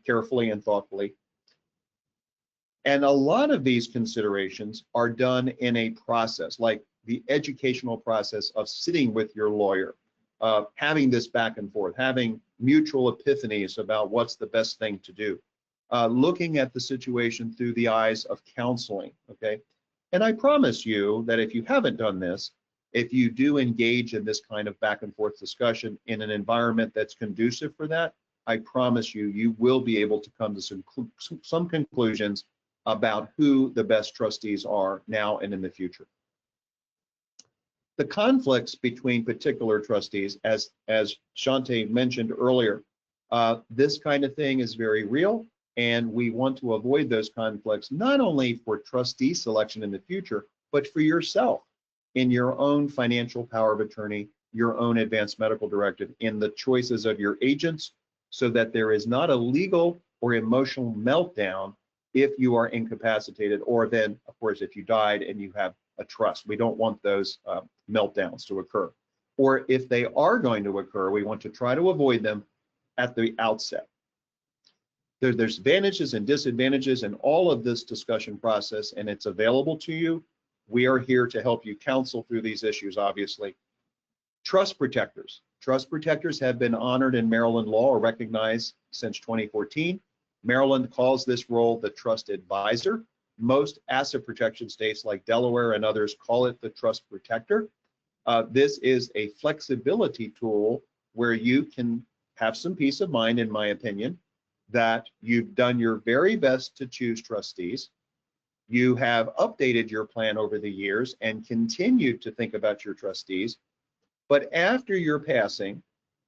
carefully and thoughtfully. And a lot of these considerations are done in a process, like the educational process of sitting with your lawyer, having this back and forth, having mutual epiphanies about what's the best thing to do, looking at the situation through the eyes of counseling, okay? And I promise you that if you haven't done this, if you do engage in this kind of back and forth discussion in an environment that's conducive for that, I promise you, you will be able to come to some conclusions about who the best trustees are now and in the future. The conflicts between particular trustees, as Shante mentioned earlier, this kind of thing is very real, and we want to avoid those conflicts, not only for trustee selection in the future, but for yourself in your own financial power of attorney, your own advanced medical directive, in the choices of your agents, so that there is not a legal or emotional meltdown if you are incapacitated, or then, of course, if you died and you have a trust. We don't want those meltdowns to occur. Or if they are going to occur, we want to try to avoid them at the outset. There's advantages and disadvantages in all of this discussion process, and it's available to you. We are here to help you counsel through these issues, obviously. Trust protectors. Trust protectors have been honored in Maryland law or recognized since 2014. Maryland calls this role the trust advisor. Most asset protection states like Delaware and others call it the trust protector. This is a flexibility tool where you can have some peace of mind, in my opinion, that you've done your very best to choose trustees. You have updated your plan over the years and continued to think about your trustees. But after your passing,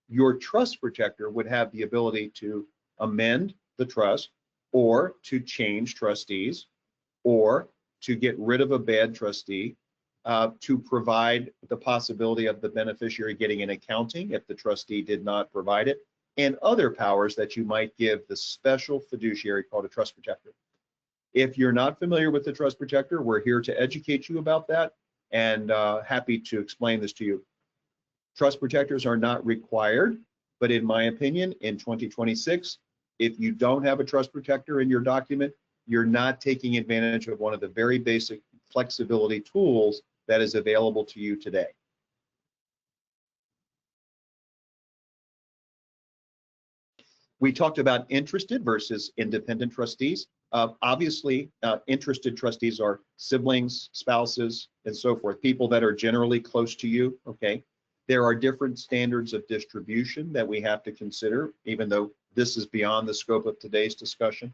your trust protector would have the ability to amend the trust, or to change trustees, or to get rid of a bad trustee, to provide the possibility of the beneficiary getting an accounting if the trustee did not provide it, and other powers that you might give the special fiduciary called a trust protector. If you're not familiar with the trust protector, we're here to educate you about that, and happy to explain this to you. Trust protectors are not required, but in my opinion, in 2026, if you don't have a trust protector in your document, you're not taking advantage of one of the very basic flexibility tools that is available to you today. We talked about interested versus independent trustees. Obviously, interested trustees are siblings, spouses, and so forth, people that are generally close to you, okay? There are different standards of distribution that we have to consider, even though this is beyond the scope of today's discussion.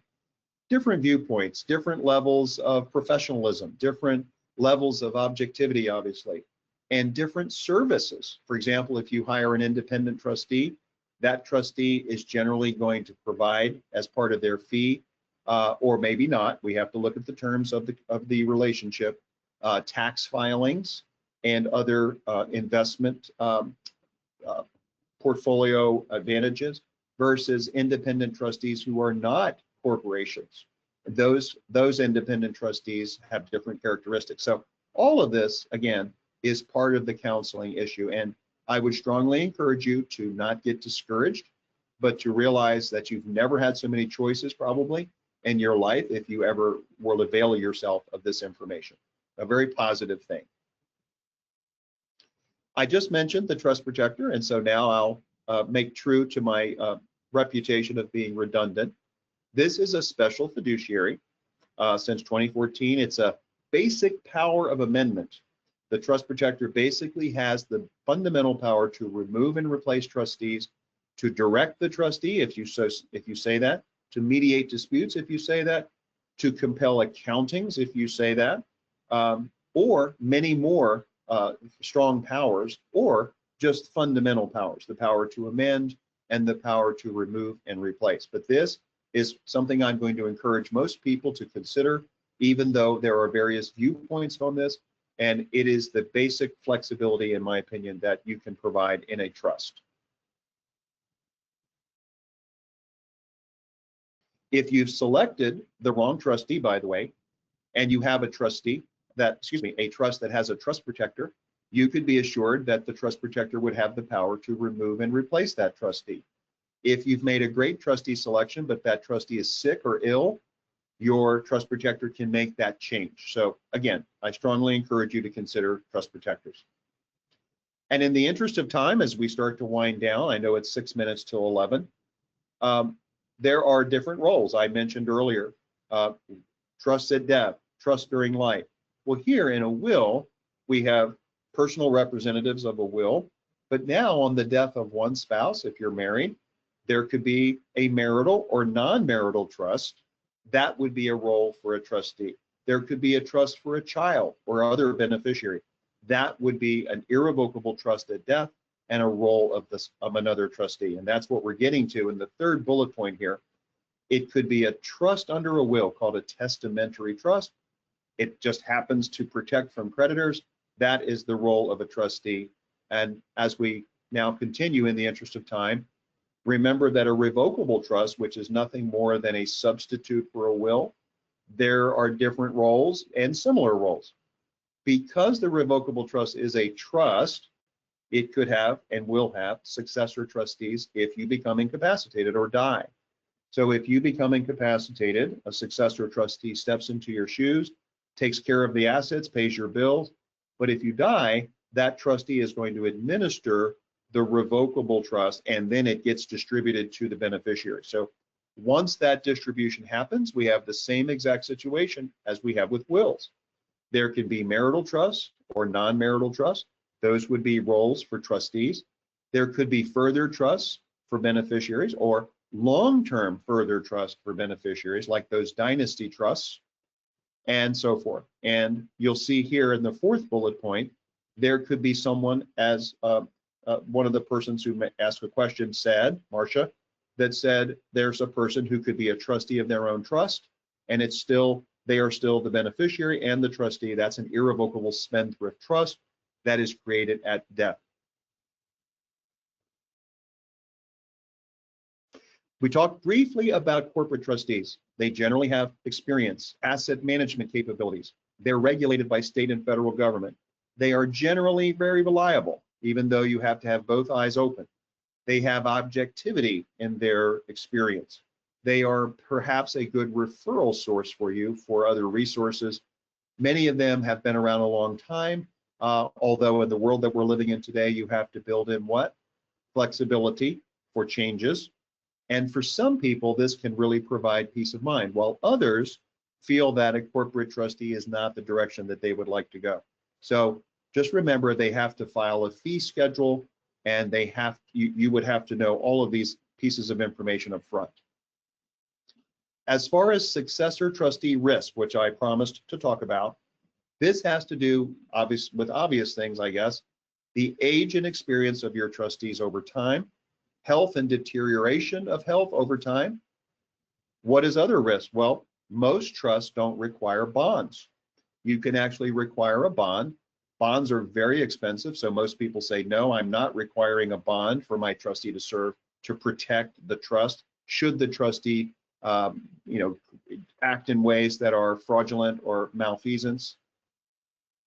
Different viewpoints, different levels of professionalism, different levels of objectivity, obviously, and different services. For example, if you hire an independent trustee, that trustee is generally going to provide as part of their fee, or maybe not. We have to look at the terms of the relationship, tax filings and other investment portfolio advantages versus independent trustees who are not corporations. Those independent trustees have different characteristics. So all of this, again, is part of the counseling issue. And I would strongly encourage you to not get discouraged, but to realize that you've never had so many choices probably in your life if you ever will avail yourself of this information. A very positive thing. I just mentioned the trust protector, and so now I'll make true to my reputation of being redundant. This is a special fiduciary since 2014. It's a basic power of amendment. The trust protector basically has the fundamental power to remove and replace trustees, to direct the trustee if you say that, to mediate disputes if you say that, to compel accountings if you say that, or many more strong powers, or just fundamental powers, the power to amend and the power to remove and replace. But this is something I'm going to encourage most people to consider, even though there are various viewpoints on this, and it is the basic flexibility, in my opinion, that you can provide in a trust. If you've selected the wrong trustee, by the way, and you have a trustee that, a trust that has a trust protector, you could be assured that the trust protector would have the power to remove and replace that trustee. If you've made a great trustee selection, but that trustee is sick or ill, your trust protector can make that change. So again, I strongly encourage you to consider trust protectors. And in the interest of time, as we start to wind down, I know it's 6 minutes till 11, there are different roles I mentioned earlier. Trust at death, trust during life. Well, here in a will, we have personal representatives of a will, but now on the death of one spouse, if you're married, there could be a marital or non-marital trust. That would be a role for a trustee. There could be a trust for a child or other beneficiary. That would be an irrevocable trust at death and a role of another trustee. And that's what we're getting to in the third bullet point here. It could be a trust under a will called a testamentary trust. It just happens to protect from creditors. That is the role of a trustee. And as we now continue in the interest of time, remember that a revocable trust, which is nothing more than a substitute for a will, there are different roles and similar roles. Because the revocable trust is a trust, it could have and will have successor trustees if you become incapacitated or die. So if you become incapacitated, a successor trustee steps into your shoes, takes care of the assets, pays your bills. But if you die, that trustee is going to administer the revocable trust, and then it gets distributed to the beneficiary. So once that distribution happens, we have the same exact situation as we have with wills. There can be marital trust or non-marital trust. Those would be roles for trustees. There could be further trusts for beneficiaries or long-term further trust for beneficiaries, like those dynasty trusts and so forth. And you'll see here in the fourth bullet point, there could be someone, as one of the persons who asked a question said, Marcia, that said there's a person who could be a trustee of their own trust, and it's still, they are still the beneficiary and the trustee. That's an irrevocable spendthrift trust that is created at death. We talked briefly about corporate trustees. They generally have experience, asset management capabilities. They're regulated by state and federal government. They are generally very reliable, even though you have to have both eyes open. They have objectivity in their experience. They are perhaps a good referral source for you for other resources. Many of them have been around a long time, although in the world that we're living in today, you have to build in what? Flexibility for changes. And for some people, this can really provide peace of mind, while others feel that a corporate trustee is not the direction that they would like to go. So just remember, they have to file a fee schedule, and they have, you would have to know all of these pieces of information up front. As far as successor trustee risk, which I promised to talk about, this has to do with obvious things, I guess. The age and experience of your trustees over time, health and deterioration of health over time. What is other risk? Well, most trusts don't require bonds. You can actually require a bond. Bonds are very expensive, so most people say, no, I'm not requiring a bond for my trustee to serve to protect the trust should the trustee act in ways that are fraudulent or malfeasance.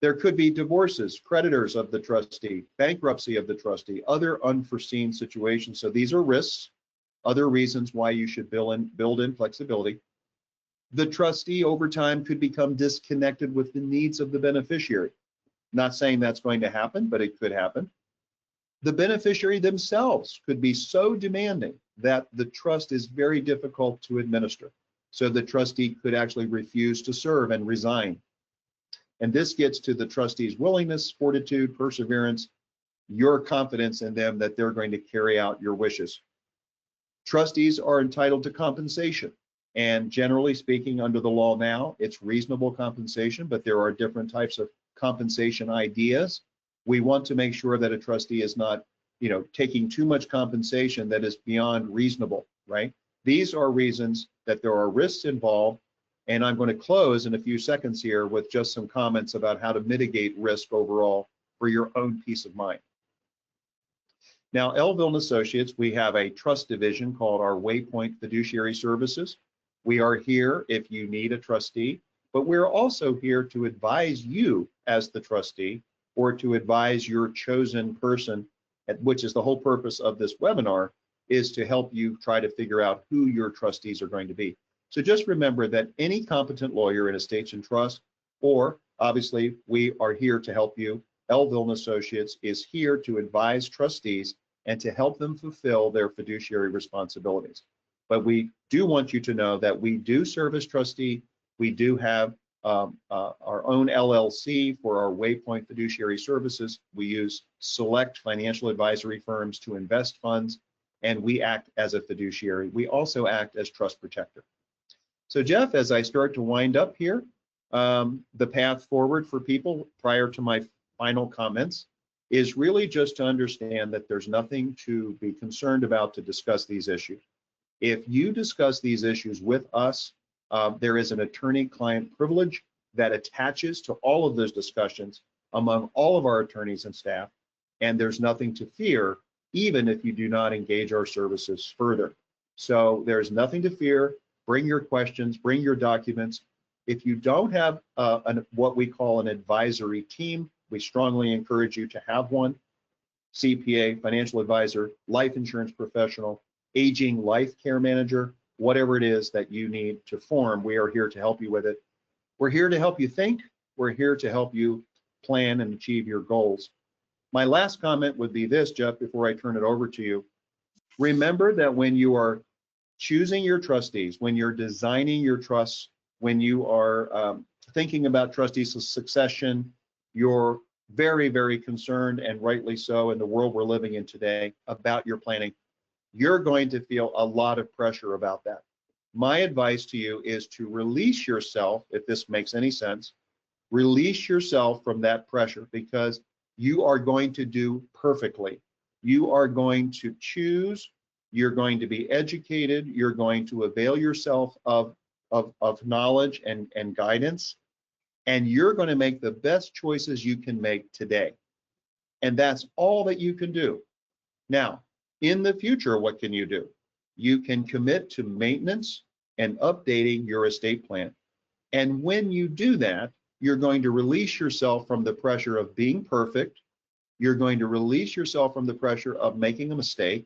There could be divorces, creditors of the trustee, bankruptcy of the trustee, other unforeseen situations. So these are risks, other reasons why you should build in flexibility. The trustee over time could become disconnected with the needs of the beneficiary. Not saying that's going to happen, but it could happen. The beneficiary themselves could be so demanding that the trust is very difficult to administer. So the trustee could actually refuse to serve and resign. And this gets to the trustee's willingness, fortitude, perseverance, your confidence in them that they're going to carry out your wishes. Trustees are entitled to compensation. And generally speaking, under the law now, it's reasonable compensation, but there are different types of compensation ideas. We want to make sure that a trustee is not, taking too much compensation that is beyond reasonable, right? These are reasons that there are risks involved. And I'm going to close in a few seconds here with just some comments about how to mitigate risk overall for your own peace of mind. Now, Elville & Associates, we have a trust division called our Waypoint Fiduciary Services. We are here if you need a trustee, but we're also here to advise you as the trustee or to advise your chosen person, which is the whole purpose of this webinar, is to help you try to figure out who your trustees are going to be. So just remember that any competent lawyer in estates and trust, or obviously we are here to help you, Elville & Associates is here to advise trustees and to help them fulfill their fiduciary responsibilities. But we do want you to know that we do serve as trustee. We do have our own LLC for our Waypoint Fiduciary Services. We use select financial advisory firms to invest funds, and we act as a fiduciary. We also act as trust protector. So Jeff, as I start to wind up here, the path forward for people prior to my final comments is really just to understand that there's nothing to be concerned about to discuss these issues. If you discuss these issues with us, there is an attorney-client privilege that attaches to all of those discussions among all of our attorneys and staff, and there's nothing to fear, even if you do not engage our services further. So there's nothing to fear. Bring your questions, bring your documents. If you don't have what we call an advisory team, we strongly encourage you to have one. CPA, financial advisor, life insurance professional, aging life care manager, whatever it is that you need to form, we are here to help you with it. We're here to help you think. We're here to help you plan and achieve your goals. My last comment would be this, Jeff, before I turn it over to you. Remember that when you are choosing your trustees, when you're designing your trusts, when you are thinking about trustees of succession, you're very, very concerned, and rightly so in the world we're living in today, about your planning. You're going to feel a lot of pressure about that. My advice to you is to release yourself, if this makes any sense, release yourself from that pressure, because you are going to do perfectly. You are going to choose, you're going to be educated, you're going to avail yourself of knowledge and guidance, and you're going to make the best choices you can make today. And that's all that you can do. Now, in the future, what can you do? You can commit to maintenance and updating your estate plan. And when you do that, you're going to release yourself from the pressure of being perfect. You're going to release yourself from the pressure of making a mistake,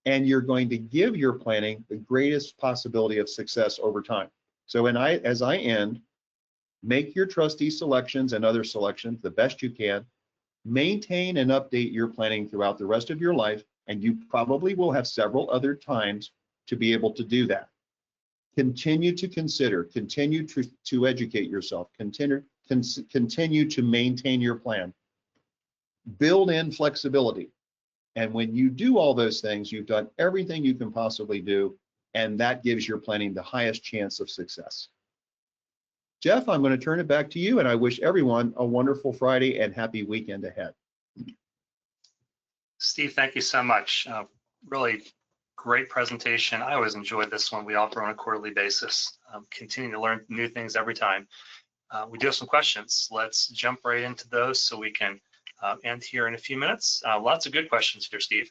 and you're going to give your planning the greatest possibility of success over time. So as I end, make your trustee selections and other selections the best you can. Maintain and update your planning throughout the rest of your life, and you probably will have several other times to be able to do that. Continue to consider, continue to educate yourself, continue to maintain your plan. Build in flexibility. And when you do all those things, you've done everything you can possibly do, and that gives your planning the highest chance of success. Jeff, I'm going to turn it back to you, and I wish everyone a wonderful Friday and happy weekend ahead. Steve, thank you so much. Really great presentation. I always enjoyed this one. We offer on a quarterly basis. Continue to learn new things every time. We do have some questions. Let's jump right into those so we can end here in a few minutes. Lots of good questions here, Steve.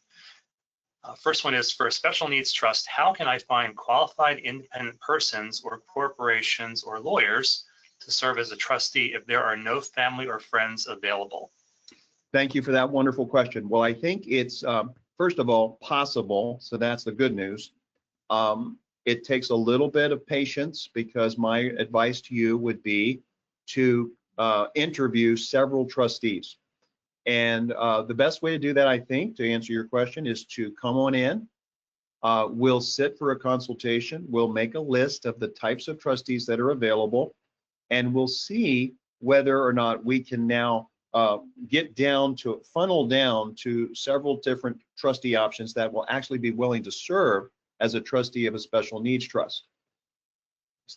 First one is, for a special needs trust, how can I find qualified independent persons or corporations or lawyers to serve as a trustee if there are no family or friends available? Thank you for that wonderful question. Well, I think it's, first of all, possible, so that's the good news. It takes a little bit of patience, because my advice to you would be to interview several trustees. And the best way to do that, I think, to answer your question, is to come on in. We'll sit for a consultation. We'll make a list of the types of trustees that are available, and we'll see whether or not we can now funnel down to several different trustee options that will actually be willing to serve as a trustee of a special needs trust.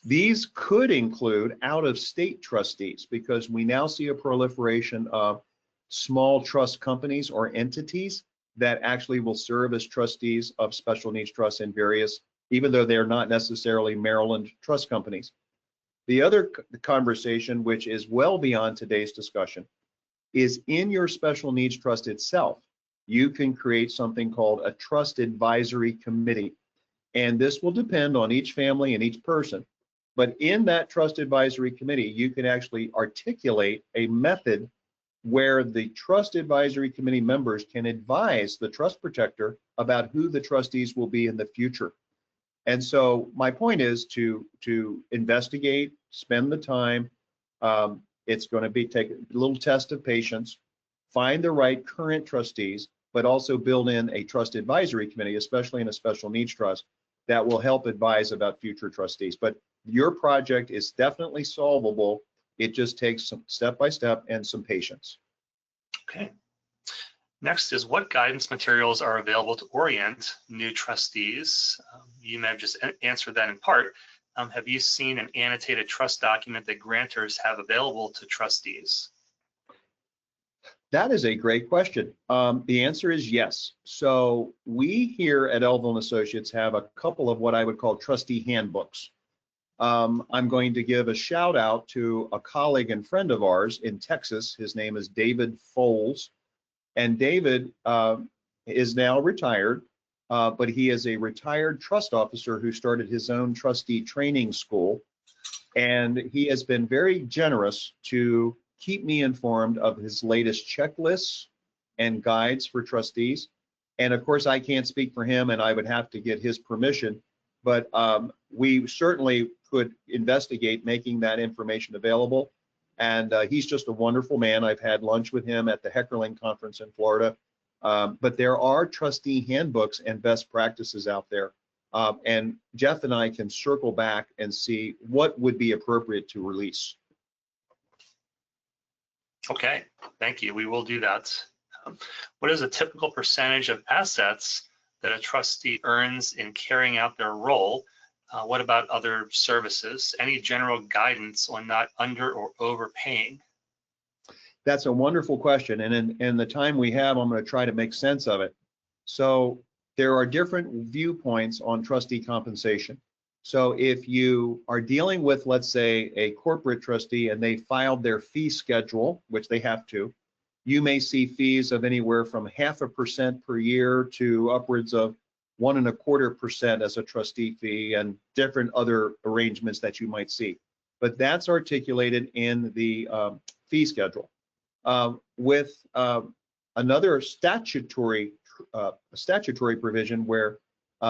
These could include out-of-state trustees, because we now see a proliferation of small trust companies or entities that actually will serve as trustees of special needs trusts in various, even though they're not necessarily Maryland trust companies. The other conversation, which is well beyond today's discussion, is in your special needs trust itself. You can create something called a trust advisory committee. And this will depend on each family and each person. But in that trust advisory committee, you can actually articulate a method where the trust advisory committee members can advise the trust protector about who the trustees will be in the future. And so my point is to investigate, spend the time. It's going to take a little test of patience, find the right current trustees, but also build in a trust advisory committee, especially in a special needs trust, that will help advise about future trustees. But your project is definitely solvable. It just takes some step by step and some patience. Okay. Next is, what guidance materials are available to orient new trustees? You may have just answered that in part. Have you seen an annotated trust document that grantors have available to trustees? That is a great question. The answer is yes. So we here at Elville & Associates have a couple of what I would call trustee handbooks. I'm going to give a shout out to a colleague and friend of ours in Texas. His name is David Foles. And David is now retired, but he is a retired trust officer who started his own trustee training school. And he has been very generous to keep me informed of his latest checklists and guides for trustees. And of course, I can't speak for him and I would have to get his permission, but we certainly could investigate making that information available. And he's just a wonderful man. I've had lunch with him at the Heckerling Conference in Florida. But there are trustee handbooks and best practices out there. And Jeff and I can circle back and see what would be appropriate to release. Okay, thank you. We will do that. What is a typical percentage of assets that a trustee earns in carrying out their role? What about other services? Any general guidance on not under or overpaying? That's a wonderful question. And in the time we have, I'm going to try to make sense of it. So there are different viewpoints on trustee compensation. So if you are dealing with, let's say, a corporate trustee and they filed their fee schedule, which they have to, you may see fees of anywhere from 0.5% per year to upwards of 1.25% as a trustee fee and different other arrangements that you might see. But that's articulated in the fee schedule. With another statutory provision where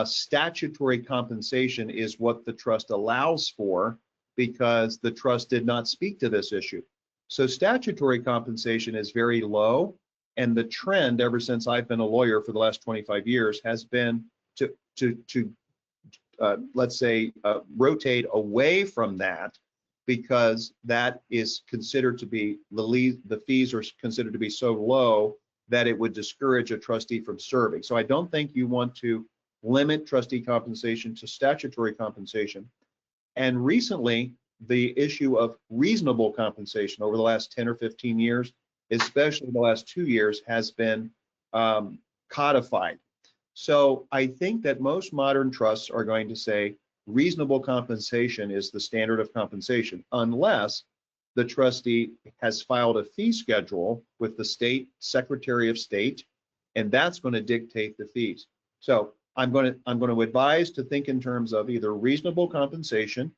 statutory compensation is what the trust allows for because the trust did not speak to this issue. So statutory compensation is very low, and the trend ever since I've been a lawyer for the last 25 years has been to let's say rotate away from that, because that is considered to be the fees are considered to be so low that it would discourage a trustee from serving. So I don't think you want to limit trustee compensation to statutory compensation. And recently, the issue of reasonable compensation over the last 10 or 15 years, especially the last 2 years, has been codified. So I think that most modern trusts are going to say reasonable compensation is the standard of compensation, unless the trustee has filed a fee schedule with the state Secretary of State, and that's going to dictate the fees. So I'm going to advise to think in terms of either reasonable compensation.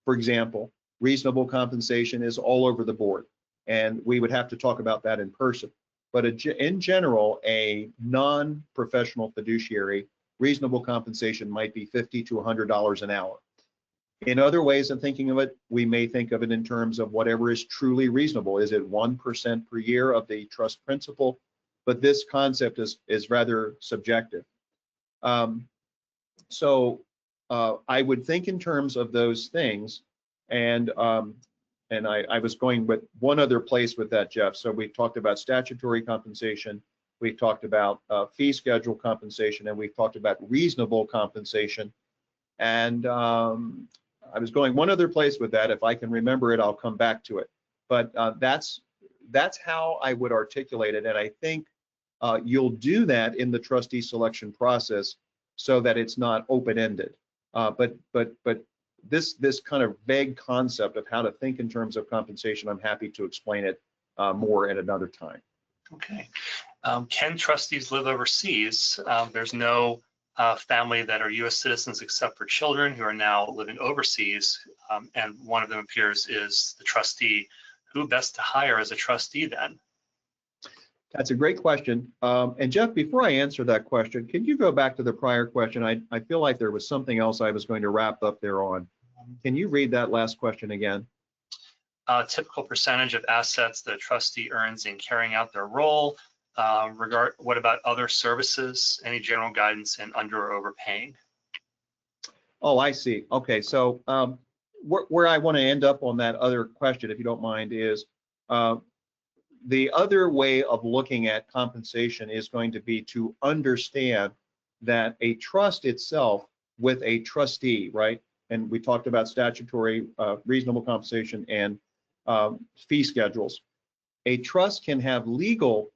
For example, reasonable compensation is all over the board, and we would have to talk about that in person. But in general, a non-professional fiduciary, reasonable compensation might be $50 to $100 an hour. In other ways of thinking of it, we may think of it in terms of whatever is truly reasonable. Is it 1% per year of the trust principal? But this concept is rather subjective. So I would think in terms of those things, and I was going with one other place with that, Jeff. So we talked about statutory compensation, we talked about fee schedule compensation, and we've talked about reasonable compensation. And I was going one other place with that. If I can remember it, I'll come back to it. But that's how I would articulate it. And I think you'll do that in the trustee selection process so that it's not open-ended. But this kind of vague concept of how to think in terms of compensation, I'm happy to explain it more at another time. Okay. Can trustees live overseas? There's no family that are U.S. citizens except for children who are now living overseas, and one of them appears is the trustee. Who best to hire as a trustee then? That's a great question. And Jeff, before I answer that question, can you go back to the prior question? I feel like there was something else I was going to wrap up there on. Can you read that last question again? Typical percentage of assets that a trustee earns in carrying out their role. What about other services? Any general guidance in under or overpaying? Oh, I see. Okay, so where I want to end up on that other question, if you don't mind, is the other way of looking at compensation is going to be to understand that a trust itself with a trustee, right? And we talked about statutory reasonable compensation and fee schedules. A trust can have legal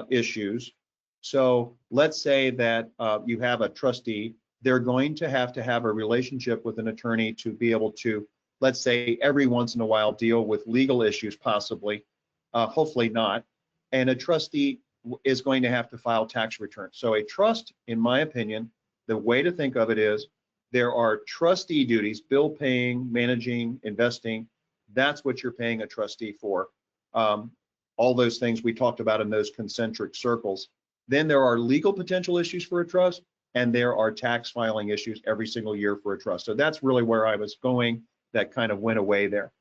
issues. So let's say that you have a trustee, they're going to have a relationship with an attorney to be able to, let's say, every once in a while deal with legal issues possibly. Hopefully not. And a trustee is going to have to file tax returns. So a trust, in my opinion, the way to think of it is There are trustee duties, bill paying, managing, investing. That's what you're paying a trustee for. All those things we talked about in those concentric circles. Then there are legal potential issues for a trust, and there are tax filing issues every single year for a trust. So that's really where I was going. That kind of went away there.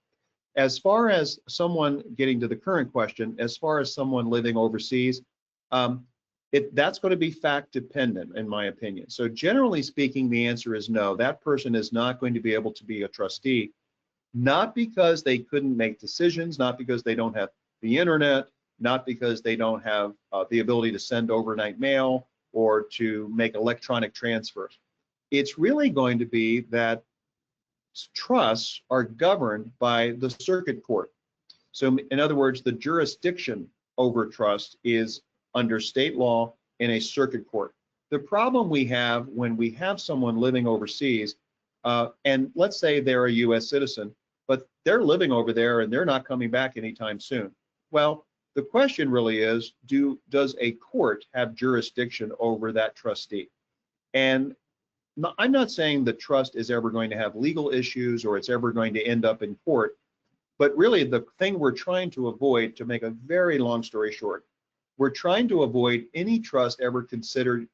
As far as someone getting to the current question, as far as someone living overseas, that's going to be fact dependent, in my opinion. So generally speaking, the answer is no. That person is not going to be able to be a trustee, not because they couldn't make decisions, not because they don't have the internet, not because they don't have the ability to send overnight mail or to make electronic transfers. It's really going to be that trusts are governed by the circuit court. So in other words, the jurisdiction over trust is under state law in a circuit court. The problem we have when we have someone living overseas, and let's say they're a US citizen, but they're living over there and they're not coming back anytime soon. Well, the question really is, does a court have jurisdiction over that trustee? And I'm not saying the trust is ever going to have legal issues or it's ever going to end up in court, but really the thing we're trying to avoid, to make a very long story short, we're trying to avoid any trust ever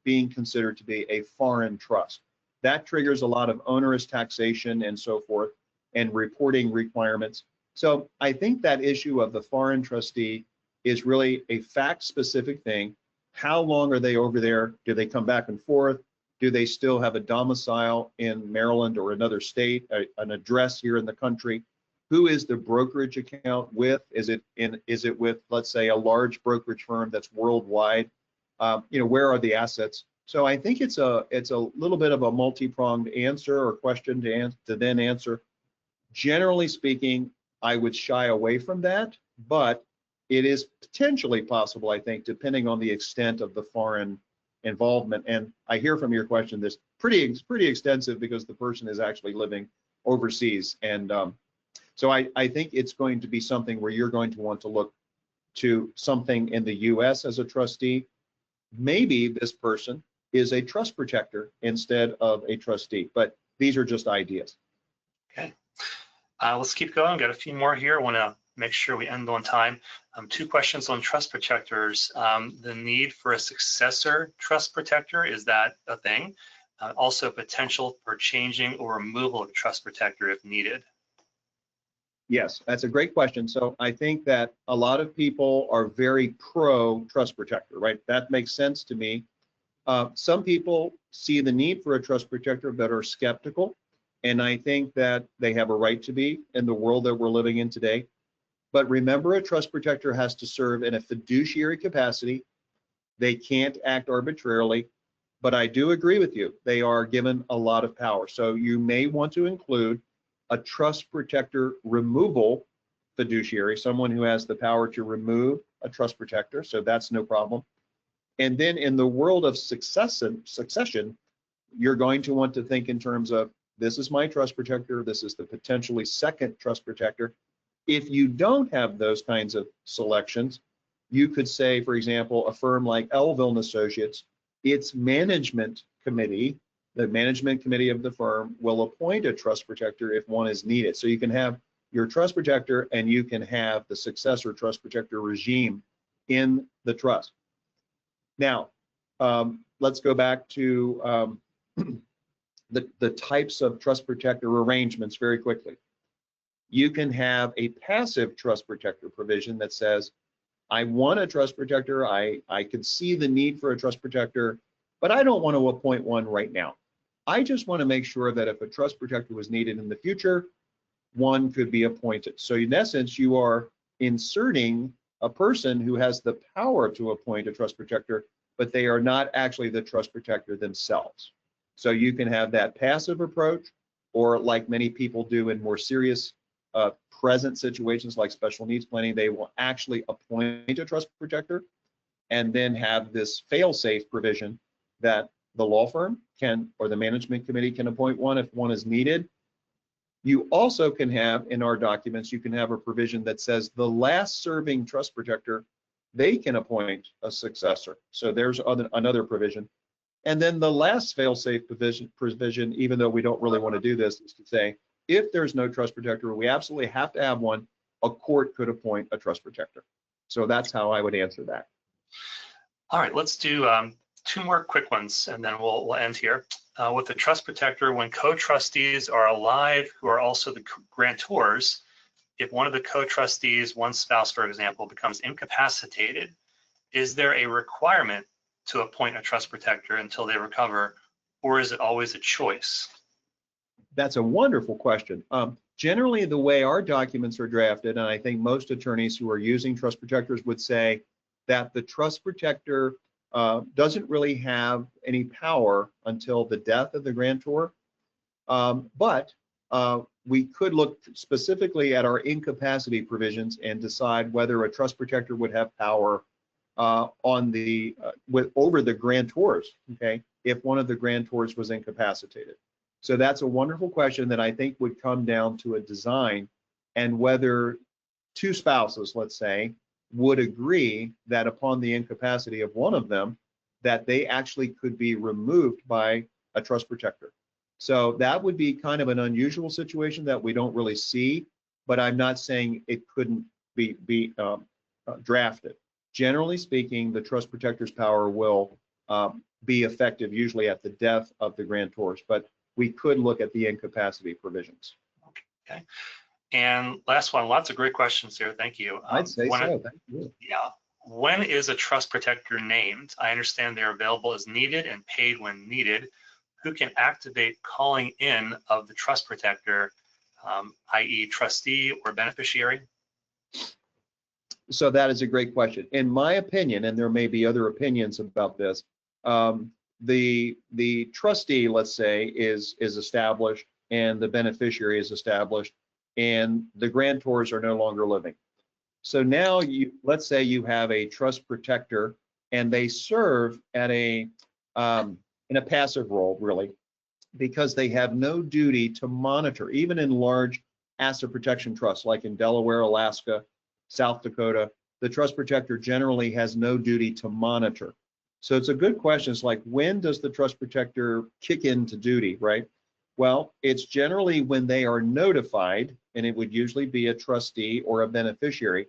being considered to be a foreign trust. That triggers a lot of onerous taxation and so forth and reporting requirements. So I think that issue of the foreign trustee is really a fact-specific thing. How long are they over there? Do they come back and forth? Do they still have a domicile in Maryland or another state, an address here in the country? Who is the brokerage account with? Is it with, let's say, a large brokerage firm that's worldwide? Where are the assets? So I think it's a little bit of a multi-pronged answer or question to then answer. Generally speaking, I would shy away from that, but it is potentially possible, I think, depending on the extent of the foreign involvement. And I hear from your question this pretty extensive because the person is actually living overseas. And so I think it's going to be something where you're going to want to look to something in the US as a trustee. Maybe this person is a trust protector instead of a trustee, but these are just ideas. Okay, let's keep going. Got a few more here. I want to make sure we end on time. 2 questions on trust protectors. The need for a successor trust protector, is that a thing? Also potential for changing or removal of trust protector if needed. Yes, that's a great question. So I think that a lot of people are very pro trust protector, right? That makes sense to me. Some people see the need for a trust protector but are skeptical. And I think that they have a right to be in the world that we're living in today. But remember, a trust protector has to serve in a fiduciary capacity. They can't act arbitrarily, but I do agree with you. They are given a lot of power. So you may want to include a trust protector removal fiduciary, someone who has the power to remove a trust protector. So that's no problem. And then in the world of succession, you're going to want to think in terms of, this is my trust protector, this is the potentially second trust protector. If you don't have those kinds of selections, you could say, for example, a firm like Elville & Associates, its management committee, the management committee of the firm will appoint a trust protector if one is needed. So you can have your trust protector and you can have the successor trust protector regime in the trust. Now, let's go back to the types of trust protector arrangements very quickly. You can have a passive trust protector provision that says, I want a trust protector, I can see the need for a trust protector, but I don't want to appoint one right now. I just want to make sure that if a trust protector was needed in the future, one could be appointed. So in essence, you are inserting a person who has the power to appoint a trust protector, but they are not actually the trust protector themselves. So you can have that passive approach, or like many people do in more serious present situations like special needs planning, they will actually appoint a trust protector and then have this fail-safe provision that the law firm can, or the management committee can appoint one if one is needed. You also can have, in our documents, you can have a provision that says the last serving trust protector, they can appoint a successor. So there's another provision. And then the last fail-safe provision, even though we don't really want to do this, is to say, if there's no trust protector, we absolutely have to have one, a court could appoint a trust protector. So that's how I would answer that. All right, let's do 2 more quick ones, and then we'll end here. With the trust protector, when co-trustees are alive who are also the grantors, if one of the co-trustees, one spouse, for example, becomes incapacitated, is there a requirement to appoint a trust protector until they recover, or is it always a choice? That's a wonderful question. Generally, the way our documents are drafted, and I think most attorneys who are using trust protectors would say that the trust protector doesn't really have any power until the death of the grantor. But we could look specifically at our incapacity provisions and decide whether a trust protector would have power over the grantors, okay, if one of the grantors was incapacitated. So that's a wonderful question that I think would come down to a design and whether 2 spouses, let's say, would agree that upon the incapacity of one of them, that they actually could be removed by a trust protector. So that would be kind of an unusual situation that we don't really see, but I'm not saying it couldn't be drafted. Generally speaking, the trust protector's power will be effective usually at the death of the grantors, but we could look at the incapacity provisions. Okay. And last one, lots of great questions here. Thank you. I'd say so. Thank you. Yeah. When is a trust protector named? I understand they're available as needed and paid when needed. Who can activate calling in of the trust protector, i.e. trustee or beneficiary? So that is a great question. In my opinion, and there may be other opinions about this, the trustee, let's say, is established and the beneficiary is established and the grantors are no longer living. So now let's say you have a trust protector and they serve at in a passive role, really, because they have no duty to monitor, even in large asset protection trusts like in Delaware, Alaska, South Dakota, the trust protector generally has no duty to monitor. So it's a good question. It's like, when does the trust protector kick into duty, right? Well, it's generally when they are notified, and it would usually be a trustee or a beneficiary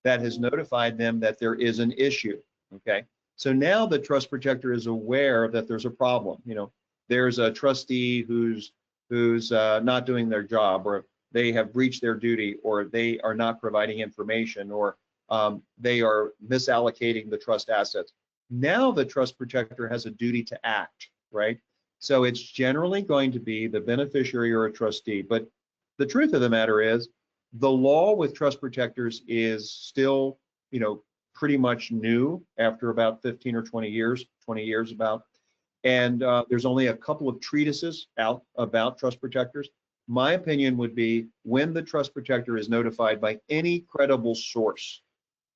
that has notified them that there is an issue, okay? So now the trust protector is aware that there's a problem. You know, there's a trustee who's not doing their job, or they have breached their duty, or they are not providing information, or they are misallocating the trust assets. Now the trust protector has a duty to act, right? So it's generally going to be the beneficiary or a trustee. But the truth of the matter is, the law with trust protectors is still, you know, pretty much new after about 15 or 20 years about. And there's only a couple of treatises out about trust protectors. My opinion would be, when the trust protector is notified by any credible source,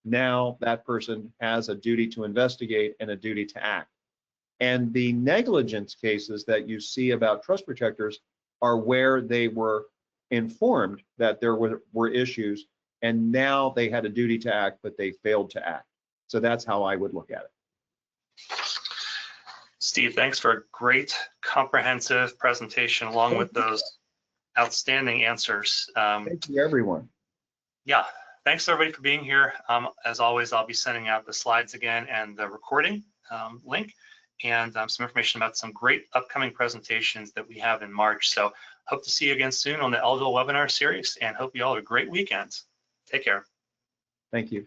now that person has a duty to investigate and a duty to act. And the negligence cases that you see about trust protectors are where they were informed that there were issues, and now they had a duty to act, but they failed to act. So that's how I would look at it. Steve, thanks for a great comprehensive presentation along with those outstanding answers. Thank you, everyone. Yeah, thanks everybody for being here. As always, I'll be sending out the slides again and the recording link, and some information about some great upcoming presentations that we have in March. So hope to see you again soon on the Elville webinar series, and hope you all have a great weekend. Take care. Thank you.